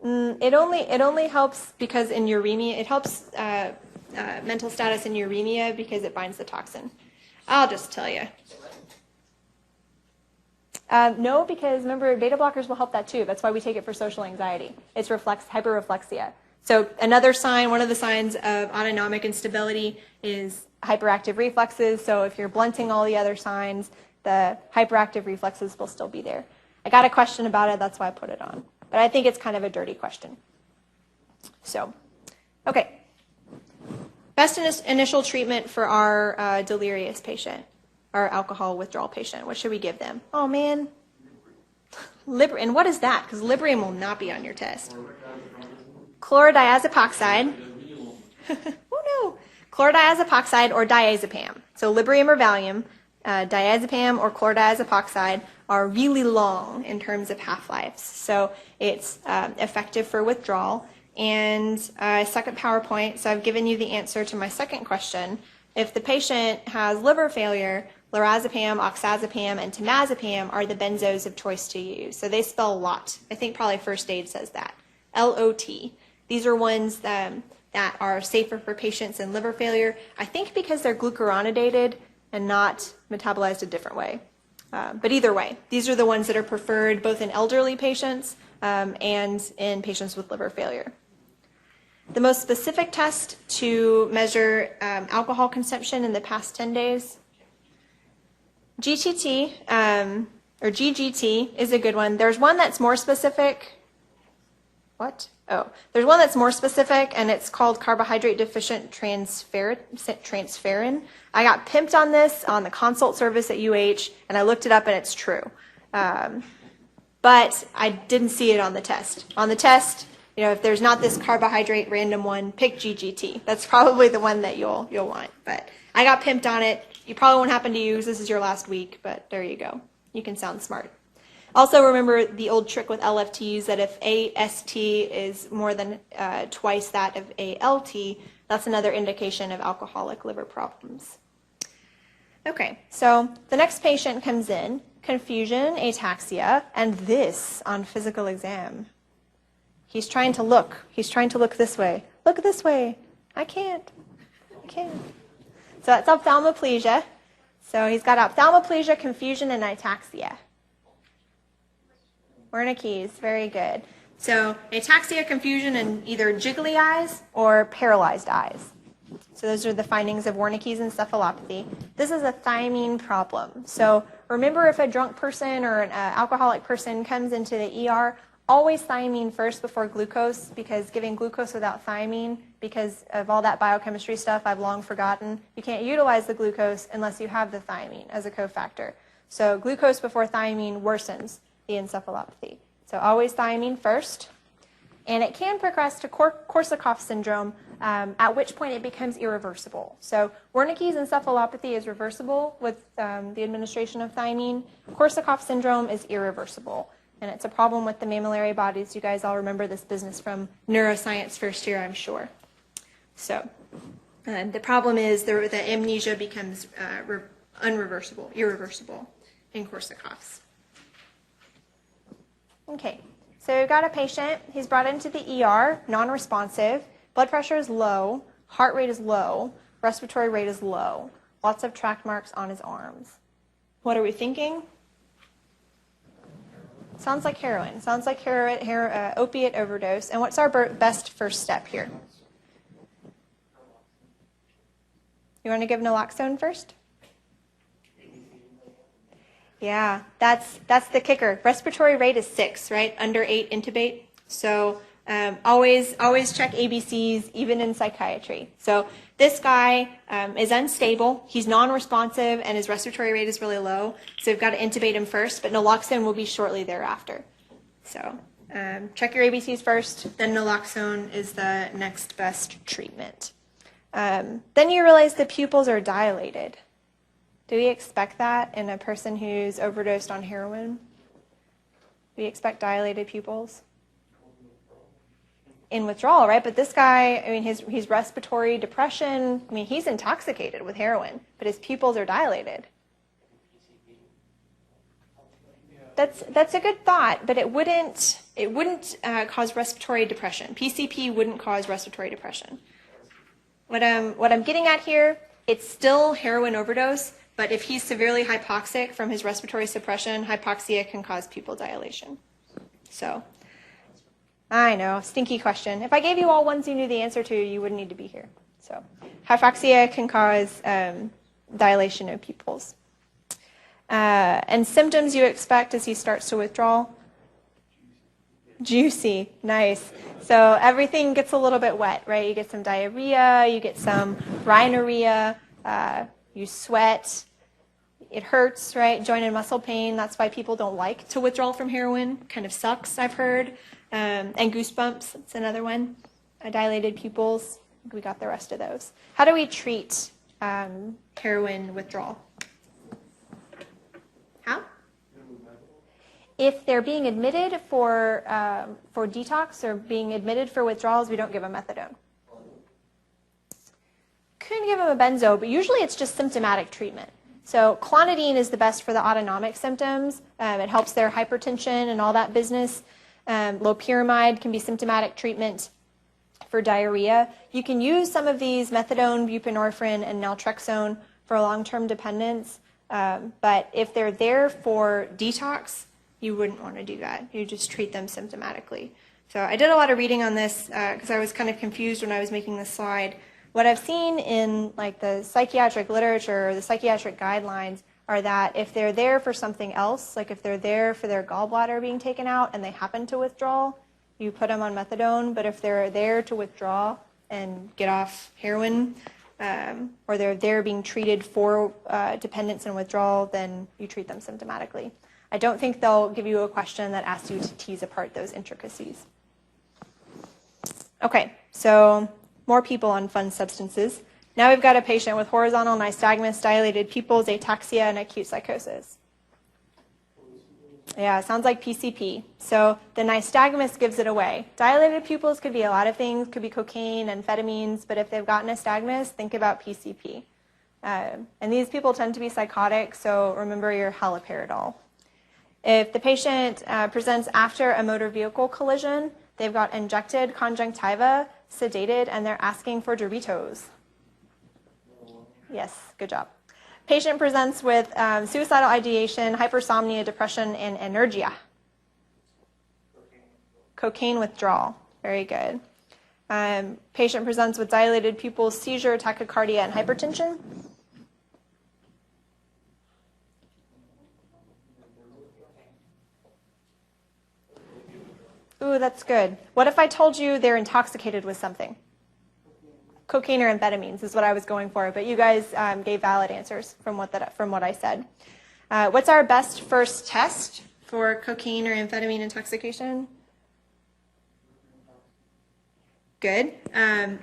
Speaker 1: It only helps because in uremia, it helps mental status in uremia because it binds the toxin. I'll just tell you. No, because remember, beta blockers will help that too. That's why we take it for social anxiety. It's hyperreflexia. So another sign, one of the signs of autonomic instability is hyperactive reflexes. So if you're blunting all the other signs, the hyperactive reflexes will still be there. I got a question about it, that's why I put it on. But I think it's kind of a dirty question. So, okay. Best initial treatment for our delirious patient, our alcohol withdrawal patient. What should we give them? Oh, man. And what is that? Because Librium will not be on your test. Chlorodiazepoxide. Oh, no. Chlorodiazepoxide or diazepam. So Librium or Valium. Diazepam or chlorodiazepoxide are really long in terms of half-lives. So it's effective for withdrawal. And second PowerPoint, so I've given you the answer to my second question. If the patient has liver failure, lorazepam, oxazepam, and temazepam are the benzos of choice to use. So they spell LOT. I think probably first aid says that. L-O-T. These are ones that are safer for patients in liver failure. I think because they're glucuronidated and not metabolized a different way. But either way, these are the ones that are preferred both in elderly patients and in patients with liver failure. The most specific test to measure alcohol consumption in the past 10 days, GTT or GGT is a good one. There's one that's more specific. What? Oh, there's one that's more specific, and it's called carbohydrate deficient transferrin. I got pimped on this on the consult service at UH, and I looked it up, and it's true. But I didn't see it on the test. On the test, you know, if there's not this carbohydrate random one, pick GGT. That's probably the one that you'll want. But I got pimped on it. You probably won't happen to use. This is your last week, but there you go. You can sound smart. Also remember the old trick with LFTs that if AST is more than twice that of ALT, that's another indication of alcoholic liver problems. Okay, so the next patient comes in, confusion, ataxia, and this on physical exam. He's trying to look. He's trying to look this way. Look this way. I can't. So that's ophthalmoplegia. So he's got ophthalmoplegia, confusion, and ataxia. Wernicke's, very good. So ataxia, confusion, and either jiggly eyes or paralyzed eyes. So those are the findings of Wernicke's encephalopathy. This is a thiamine problem. So remember, if a drunk person or an alcoholic person comes into the ER, always thiamine first before glucose, because giving glucose without thiamine, because of all that biochemistry stuff I've long forgotten, you can't utilize the glucose unless you have the thiamine as a cofactor. So glucose before thiamine worsens the encephalopathy. So always thiamine first. And it can progress to Korsakoff syndrome, at which point it becomes irreversible. So Wernicke's encephalopathy is reversible with the administration of thiamine. Korsakoff syndrome is irreversible. And it's a problem with the mammillary bodies. You guys all remember this business from neuroscience first year, I'm sure. So the problem is the amnesia becomes irreversible in Korsakoff's. Okay. So we've got a patient, he's brought into the ER, non-responsive, blood pressure is low, heart rate is low, respiratory rate is low, lots of track marks on his arms. What are we thinking? Sounds like heroin. Sounds like opiate overdose. And what's our best first step here? You want to give naloxone first? Yeah, that's the kicker. Respiratory rate is 6, right? Under 8 intubate. So always check ABCs, even in psychiatry. So this guy is unstable. He's non-responsive, and his respiratory rate is really low. So we've got to intubate him first, but naloxone will be shortly thereafter. So check your ABCs first, then naloxone is the next best treatment. Then you realize the pupils are dilated. Do we expect that in a person who's overdosed on heroin? Do we expect dilated pupils? In withdrawal, right? But this guy, I mean, he's respiratory depression. I mean, he's intoxicated with heroin, but his pupils are dilated. That's a good thought, but it wouldn't cause respiratory depression. PCP wouldn't cause respiratory depression. What I'm getting at here, it's still heroin overdose. But if he's severely hypoxic from his respiratory suppression, hypoxia can cause pupil dilation. So, I know, stinky question. If I gave you all ones you knew the answer to, you wouldn't need to be here. So, hypoxia can cause dilation of pupils. And symptoms you expect as he starts to withdraw? Juicy, nice. So everything gets a little bit wet, right? You get some diarrhea, you get some rhinorrhea, you sweat, it hurts, right? Joint and muscle pain. That's why people don't like to withdraw from heroin. Kind of sucks, I've heard. And goosebumps, that's another one. Dilated pupils, we got the rest of those. How do we treat heroin withdrawal? How? If they're being admitted for detox or being admitted for withdrawals, we don't give them methadone. Could give them a benzo, but usually it's just symptomatic treatment. So clonidine is the best for the autonomic symptoms. It helps their hypertension and all that business. Loperamide can be symptomatic treatment for diarrhea. You can use some of these, methadone, buprenorphine, and naltrexone, for long-term dependence. But if they're there for detox, you wouldn't want to do that. You just treat them symptomatically. So I did a lot of reading on this because I was kind of confused when I was making this slide. What I've seen in like the psychiatric literature or the psychiatric guidelines are that if they're there for something else, like if they're there for their gallbladder being taken out and they happen to withdraw, you put them on methadone. But if they're there to withdraw and get off heroin, or they're there being treated for dependence and withdrawal, then you treat them symptomatically. I don't think they'll give you a question that asks you to tease apart those intricacies. Okay, so more people on fun substances. Now we've got a patient with horizontal nystagmus, dilated pupils, ataxia, and acute psychosis. Yeah, sounds like PCP. So the nystagmus gives it away. Dilated pupils could be a lot of things, could be cocaine, amphetamines, but if they've got nystagmus, think about PCP. And these people tend to be psychotic, so remember your haloperidol. If the patient presents after a motor vehicle collision, they've got injected conjunctiva, sedated, and they're asking for Doritos. Yes, good job. Patient presents with suicidal ideation, hypersomnia, depression, and anergia. Cocaine withdrawal. Very good. Patient presents with dilated pupils, seizure, tachycardia, and hypertension. Ooh, that's good. What if I told you they're intoxicated with something? Cocaine or amphetamines is what I was going for, but you guys gave valid answers from what I said. What's our best first test for cocaine or amphetamine intoxication? Good.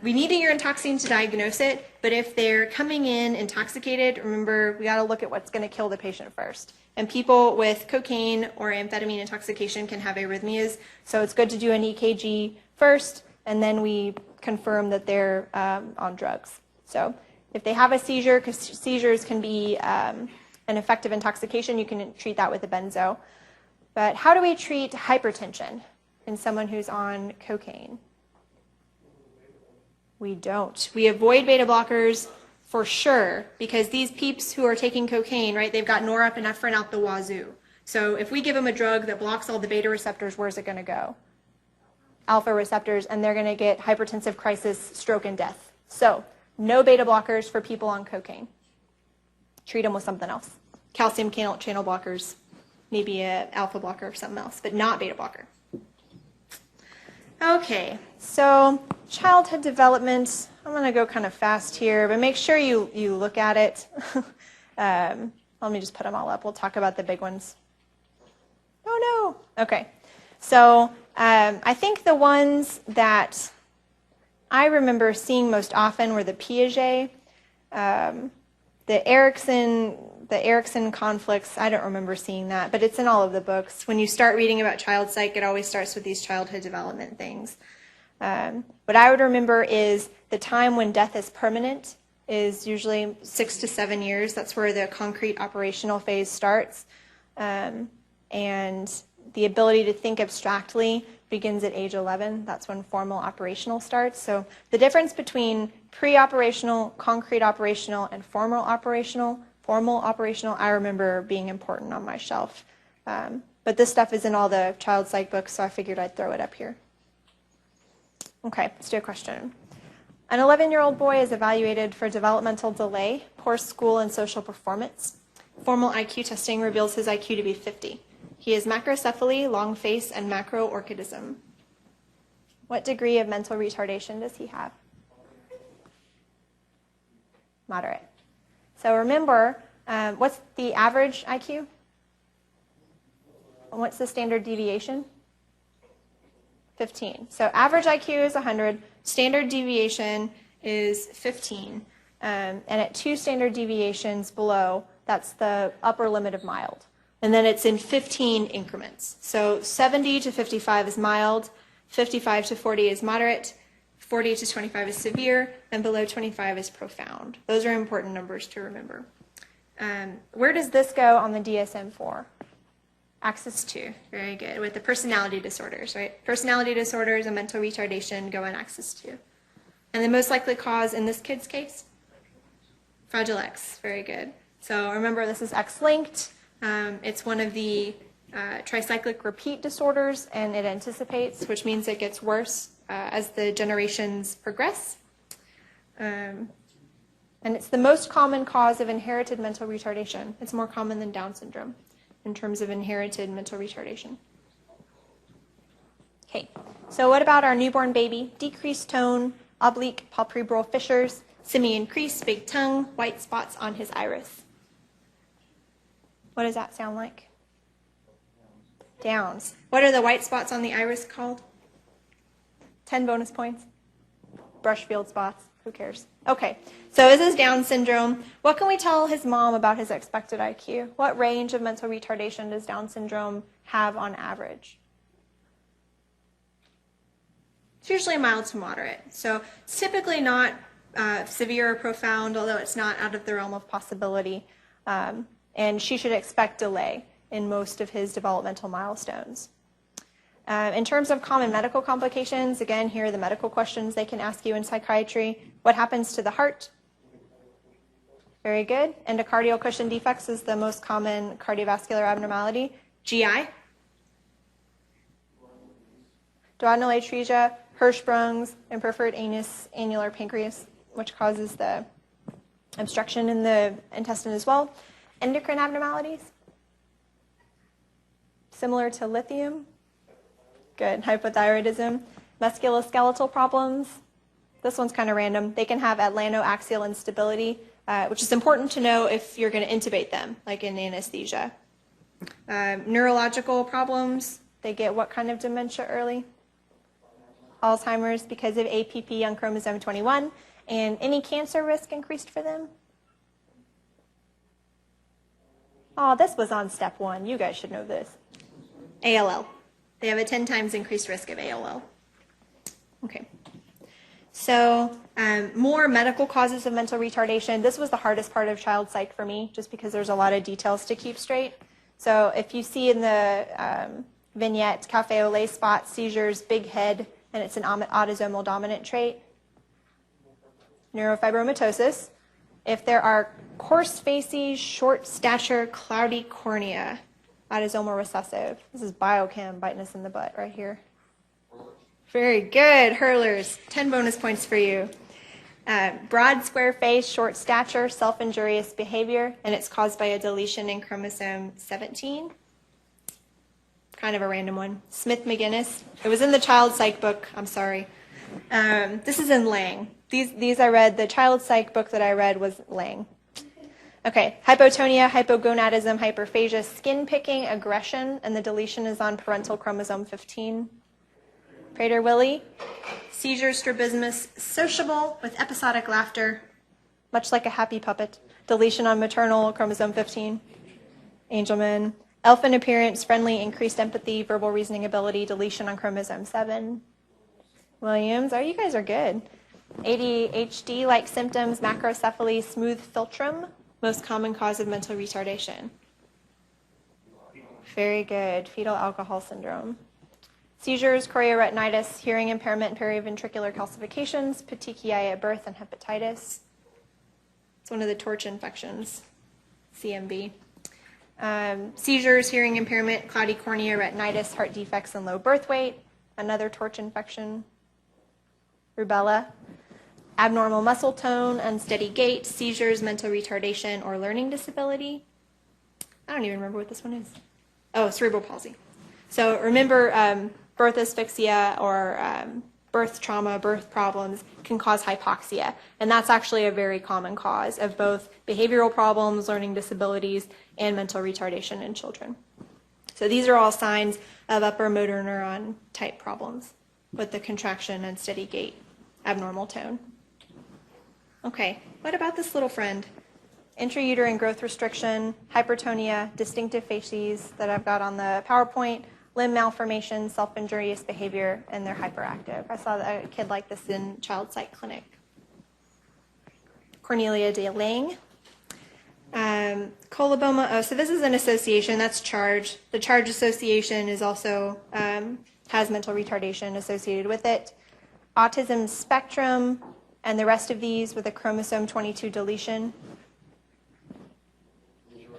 Speaker 1: We need a urine toxin to diagnose it, but if they're coming in intoxicated, remember, we got to look at what's going to kill the patient first. And people with cocaine or amphetamine intoxication can have arrhythmias, so it's good to do an EKG first, and then we confirm that they're on drugs. So if they have a seizure, because seizures can be an effective intoxication, you can treat that with a benzo. But how do we treat hypertension in someone who's on cocaine? We don't. We avoid beta blockers for sure, because these peeps who are taking cocaine, right, they've got norepinephrine out the wazoo. So if we give them a drug that blocks all the beta receptors, where's it going to go? Alpha receptors, and they're going to get hypertensive crisis, stroke, and death. So no beta blockers for people on cocaine. Treat them with something else. Calcium channel blockers, maybe an alpha blocker or something else, but not beta blocker. Okay, so childhood development. I'm going to go kind of fast here, but make sure you look at it. Let me just put them all up. We'll talk about the big ones. Oh, no. Okay, so I think the ones that I remember seeing most often were the Piaget, the Erickson conflicts. I don't remember seeing that, but it's in all of the books. When you start reading about child psych, it always starts with these childhood development things. What I would remember is the time when death is permanent is usually 6 to 7 years. That's where the concrete operational phase starts. And the ability to think abstractly begins at age 11. That's when formal operational starts. So the difference between pre-operational, concrete operational, and formal operational, I remember being important on my shelf. But this stuff is in all the child psych books, so I figured I'd throw it up here. Okay, let's do a question. An 11-year-old boy is evaluated for developmental delay, poor school and social performance. Formal IQ testing reveals his IQ to be 50. He has macrocephaly, long face, and macroorchidism. What degree of mental retardation does he have? Moderate. So remember, what's the average IQ? And what's the standard deviation? 15. So average IQ is 100, standard deviation is 15. And at 2 standard deviations below, that's the upper limit of mild. And then it's in 15 increments. So 70 to 55 is mild, 55 to 40 is moderate, 40 to 25 is severe, and below 25 is profound. Those are important numbers to remember. Where does this go on the DSM-4? Axis 2, very good, with the personality disorders, right? Personality disorders and mental retardation go on axis 2. And the most likely cause in this kid's case? Fragile X, very good. So remember, this is X-linked. It's one of the tricyclic repeat disorders, and it anticipates, which means it gets worse as the generations progress. And it's the most common cause of inherited mental retardation. It's more common than Down syndrome in terms of inherited mental retardation. Okay, so what about our newborn baby? Decreased tone, oblique palpebral fissures, simian crease, big tongue, white spots on his iris. What does that sound like? Downs. What are the white spots on the iris called? 10 bonus points. Brush field spots. Who cares? Okay, so this is Down syndrome. What can we tell his mom about his expected IQ? What range of mental retardation does Down syndrome have on average? It's usually mild to moderate. So it's typically not severe or profound, although it's not out of the realm of possibility. And she should expect delay in most of his developmental milestones. In terms of common medical complications, again, here are the medical questions they can ask you in psychiatry. What happens to the heart? Very good. Endocardial cushion defects is the most common cardiovascular abnormality. GI. Duodenal atresia, Hirschsprung's, and perforated anus, annular pancreas, which causes the obstruction in the intestine as well. Endocrine abnormalities. Similar to lithium. Good. Hypothyroidism. Musculoskeletal problems. This one's kind of random. They can have atlantoaxial instability, which is important to know if you're going to intubate them, like in anesthesia. Neurological problems. They get what kind of dementia early? Alzheimer's because of APP on chromosome 21. And any cancer risk increased for them? Oh, this was on step 1. You guys should know this. ALL. They have a 10 times increased risk of ALL. Okay. So more medical causes of mental retardation. This was the hardest part of child psych for me, just because there's a lot of details to keep straight. So if you see in the vignette, cafe au lait spots, seizures, big head, and it's an autosomal dominant trait. Neurofibromatosis. If there are coarse facies, short stature, cloudy cornea, autosomal recessive. This is biochem biting us in the butt right here. Very good, hurlers. 10 bonus points for you. Broad square face, short stature, self-injurious behavior, and it's caused by a deletion in chromosome 17. Kind of a random one. Smith-McGinnis. It was in the child psych book. I'm sorry. This is in Lang. These I read. The child psych book that I read was Lang. Okay. Hypotonia, hypogonadism, hyperphagia, skin picking, aggression, and the deletion is on parental chromosome 15. Prader-Willi. Seizures, strabismus, sociable with episodic laughter, much like a happy puppet. Deletion on maternal chromosome 15. Angelman. Elfin appearance, friendly, increased empathy, verbal reasoning ability, deletion on chromosome 7. Williams, oh, you guys are good. ADHD-like symptoms, macrocephaly, smooth philtrum, most common cause of mental retardation. Very good. Fetal alcohol syndrome. Seizures, chorioretinitis, hearing impairment, periventricular calcifications, petechiae at birth, and hepatitis. It's one of the torch infections, CMV. Seizures, hearing impairment, cloudy cornea, retinitis, heart defects, and low birth weight. Another torch infection. Rubella. Abnormal muscle tone, unsteady gait, seizures, mental retardation, or learning disability. I don't even remember what this one is. Oh, cerebral palsy. So remember, birth asphyxia or birth trauma, birth problems can cause hypoxia. And that's actually a very common cause of both behavioral problems, learning disabilities, and mental retardation in children. So these are all signs of upper motor neuron type problems with the contraction, unsteady gait, abnormal tone. Okay, what about this little friend? Intrauterine growth restriction, hypertonia, distinctive facies that I've got on the PowerPoint, limb malformation, self-injurious behavior, and they're hyperactive. I saw a kid like this in child psych clinic. Cornelia de Lange. Coloboma, oh, so this is an association, that's charge. The charge association is also, has mental retardation associated with it. Autism spectrum, and the rest of these with a chromosome 22 deletion.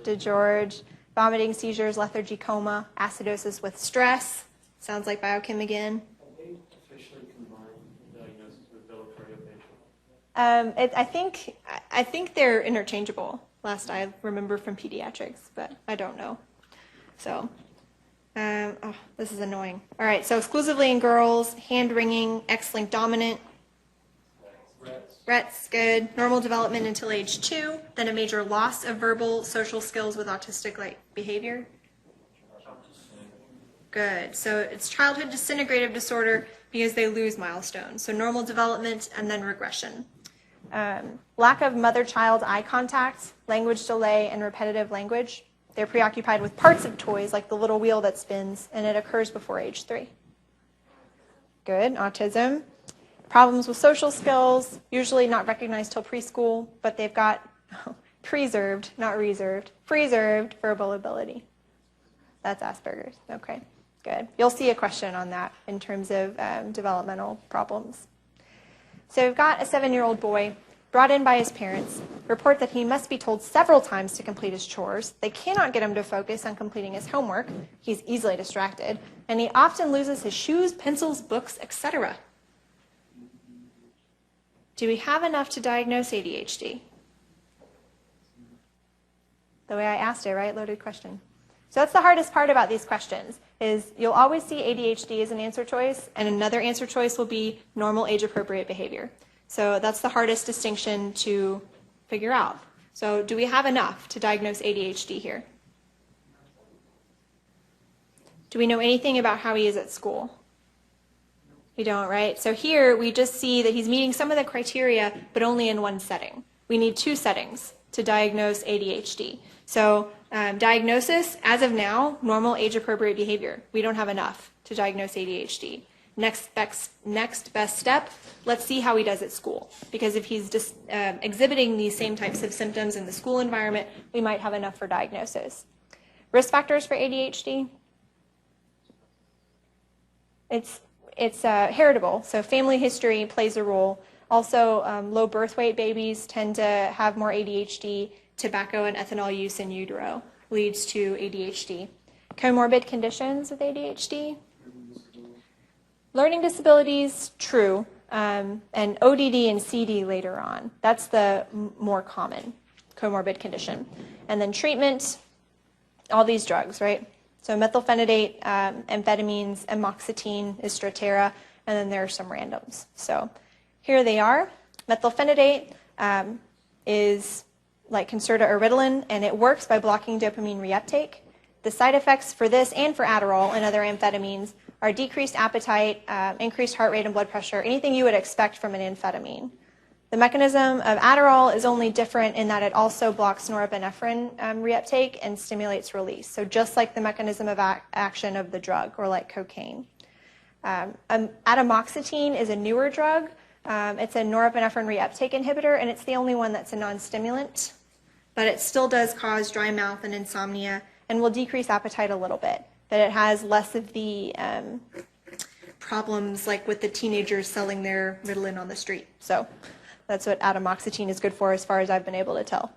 Speaker 1: DeGeorge. Vomiting, seizures, lethargy, coma, acidosis with stress. Sounds like biochem again.
Speaker 4: Have they officially combined the diagnosis with deleteriopathy?
Speaker 1: I think they're interchangeable. Last I remember from pediatrics, but I don't know. So, oh, this is annoying. All right, so exclusively in girls, hand wringing, X-linked dominant. Rets, good. Normal development until age 2, then a major loss of verbal, social skills with autistic-like behavior. Good. So it's childhood disintegrative disorder because they lose milestones. So normal development and then regression. Lack of mother-child eye contact, language delay, and repetitive language. They're preoccupied with parts of toys, like the little wheel that spins, and it occurs before age 3. Good. Autism. Problems with social skills, usually not recognized till preschool, but they've got preserved, not reserved, preserved verbal ability. That's Asperger's. Okay, good. You'll see a question on that in terms of developmental problems. So we've got a 7-year-old boy, brought in by his parents, report that he must be told several times to complete his chores. They cannot get him to focus on completing his homework. He's easily distracted, and he often loses his shoes, pencils, books, etc. Do we have enough to diagnose ADHD? The way I asked it, right? Loaded question. So that's the hardest part about these questions, is you'll always see ADHD as an answer choice, and another answer choice will be normal age-appropriate behavior. So that's the hardest distinction to figure out. So do we have enough to diagnose ADHD here? Do we know anything about how he is at school? We don't, right? So here we just see that he's meeting some of the criteria, but only in one setting. We need 2 settings to diagnose ADHD. So diagnosis, as of now, normal age-appropriate behavior. We don't have enough to diagnose ADHD. Next best step, let's see how he does at school. Because if he's just exhibiting these same types of symptoms in the school environment, we might have enough for diagnosis. Risk factors for ADHD? It's heritable, so family history plays a role. Also, low birth weight babies tend to have more ADHD. Tobacco and ethanol use in utero leads to ADHD. Comorbid conditions with ADHD? Learning disabilities, true, and ODD and CD later on. That's the more common comorbid condition. And then treatment, all these drugs, right? So methylphenidate, amphetamines, amoxicillin, Strattera, and then there are some randoms. So here they are. Methylphenidate is like Concerta or Ritalin, and it works by blocking dopamine reuptake. The side effects for this and for Adderall and other amphetamines are decreased appetite, increased heart rate and blood pressure, anything you would expect from an amphetamine. The mechanism of Adderall is only different in that it also blocks norepinephrine reuptake and stimulates release. So just like the mechanism of action of the drug, or like cocaine. Atomoxetine is a newer drug. It's a norepinephrine reuptake inhibitor, and it's the only one that's a non-stimulant. But it still does cause dry mouth and insomnia, and will decrease appetite a little bit. But it has less of the problems like with the teenagers selling their Ritalin on the street. So that's what atomoxetine is good for, as far as I've been able to tell.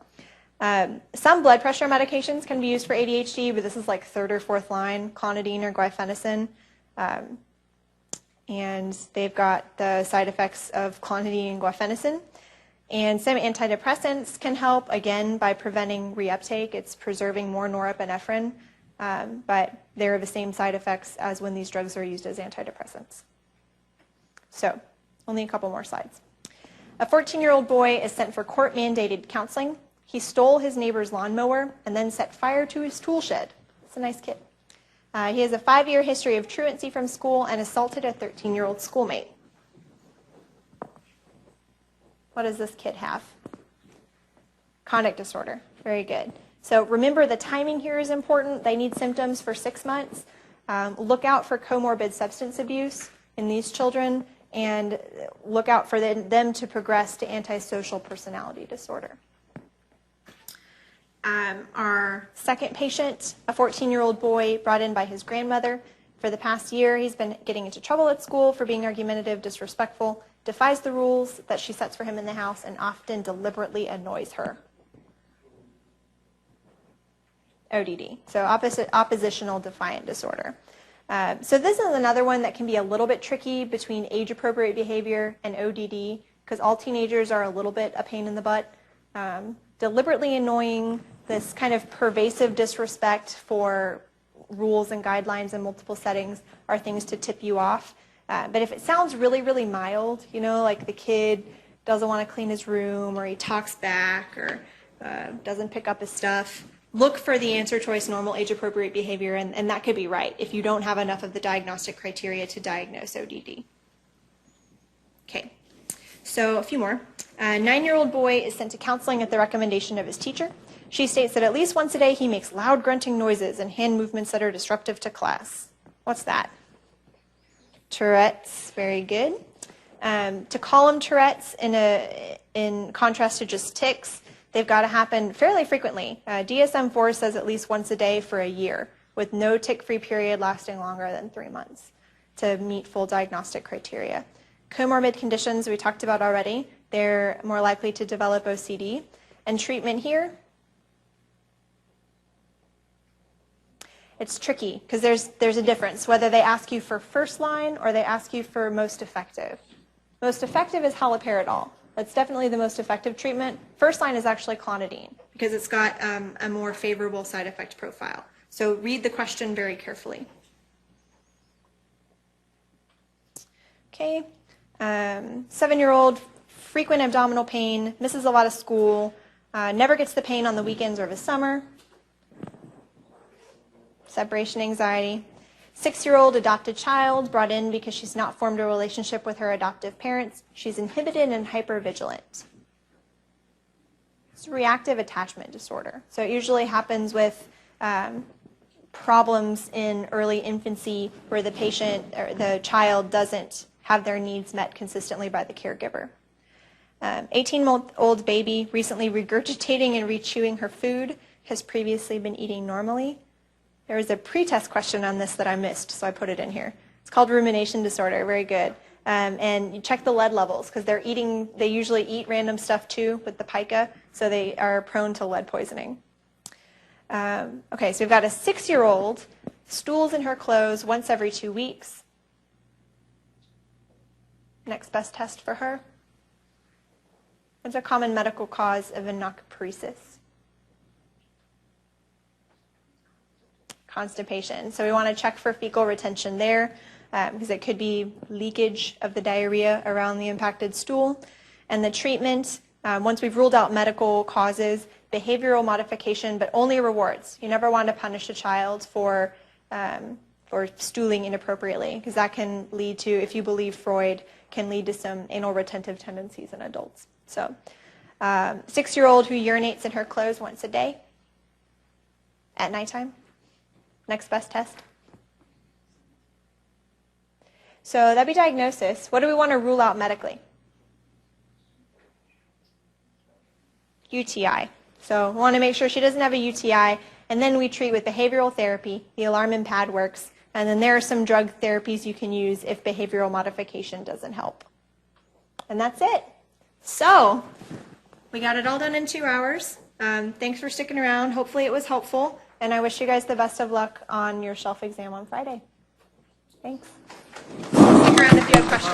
Speaker 1: Some blood pressure medications can be used for ADHD, but this is like 3rd or 4th line, clonidine or guaifenesin. And they've got the side effects of clonidine and guaifenesin. And some antidepressants can help, again, by preventing reuptake. It's preserving more norepinephrine, but they're the same side effects as when these drugs are used as antidepressants. So, only a couple more slides. A 14-year-old boy is sent for court-mandated counseling. He stole his neighbor's lawnmower and then set fire to his tool shed. It's a nice kid. He has a 5-year history of truancy from school and assaulted a 13-year-old schoolmate. What does this kid have? Conduct disorder. Very good. So remember, the timing here is important. They need symptoms for 6 months. Look out for comorbid substance abuse in these children, and look out for them to progress to antisocial personality disorder. Our second patient, a 14-year-old boy brought in by his grandmother. For the past year, he's been getting into trouble at school for being argumentative, disrespectful, defies the rules that she sets for him in the house, and often deliberately annoys her. ODD, so oppositional defiant disorder. So this is another one that can be a little bit tricky between age-appropriate behavior and ODD, because all teenagers are a little bit a pain in the butt. Deliberately annoying, this kind of pervasive disrespect for rules and guidelines in multiple settings are things to tip you off. But if it sounds really, really mild, you know, like the kid doesn't want to clean his room, or he talks back, or doesn't pick up his stuff, look for the answer choice normal age-appropriate behavior, and that could be right if you don't have enough of the diagnostic criteria to diagnose ODD. Okay, so a few more. A 9-year-old boy is sent to counseling at the recommendation of his teacher. She states that at least once a day he makes loud grunting noises and hand movements that are disruptive to class. What's that? Tourette's, very good. To call them Tourette's in contrast to just tics, they've got to happen fairly frequently. DSM-4 says at least once a day for a year, with no tick-free period lasting longer than 3 months to meet full diagnostic criteria. Comorbid conditions we talked about already. they're more likely to develop OCD. And treatment here, it's tricky because there's a difference whether they ask you for first line or they ask you for most effective. Most effective is haloperidol. That's definitely the most effective treatment. First line is actually clonidine because it's got a more favorable side effect profile. So read the question very carefully. Okay, 7-year-old, frequent abdominal pain, misses a lot of school, never gets the pain on the weekends or the summer. Separation anxiety. 6-year-old adopted child brought in because she's not formed a relationship with her adoptive parents. She's inhibited and hypervigilant. It's reactive attachment disorder. So it usually happens with problems in early infancy where the patient or the child doesn't have their needs met consistently by the caregiver. 18-month-old baby recently regurgitating and rechewing her food, has previously been eating normally. There was a pretest question on this that I missed, so I put it in here. It's called rumination disorder, very good. And you check the lead levels because they usually eat random stuff too with the pica, so they are prone to lead poisoning. Okay, so we've got a 6-year-old, stools in her clothes once every 2 weeks. Next best test for her. What's a common medical cause of inocuparesis? Constipation. So we want to check for fecal retention there because it could be leakage of the diarrhea around the impacted stool. And the treatment, once we've ruled out medical causes, behavioral modification, but only rewards. You never want to punish a child for stooling inappropriately because that can lead to, if you believe Freud, can lead to some anal retentive tendencies in adults. So 6-year-old who urinates in her clothes once a day at nighttime. Next best test. So that'd be diagnosis. What do we want to rule out medically? UTI. So we want to make sure she doesn't have a UTI, and then we treat with behavioral therapy. The alarm pad works, and then there are some drug therapies you can use if behavioral modification doesn't help. And that's it. So we got it all done in 2 hours. Thanks for sticking around. Hopefully it was helpful. And I wish you guys the best of luck on your shelf exam on Friday. Thanks. Stick around if you have questions.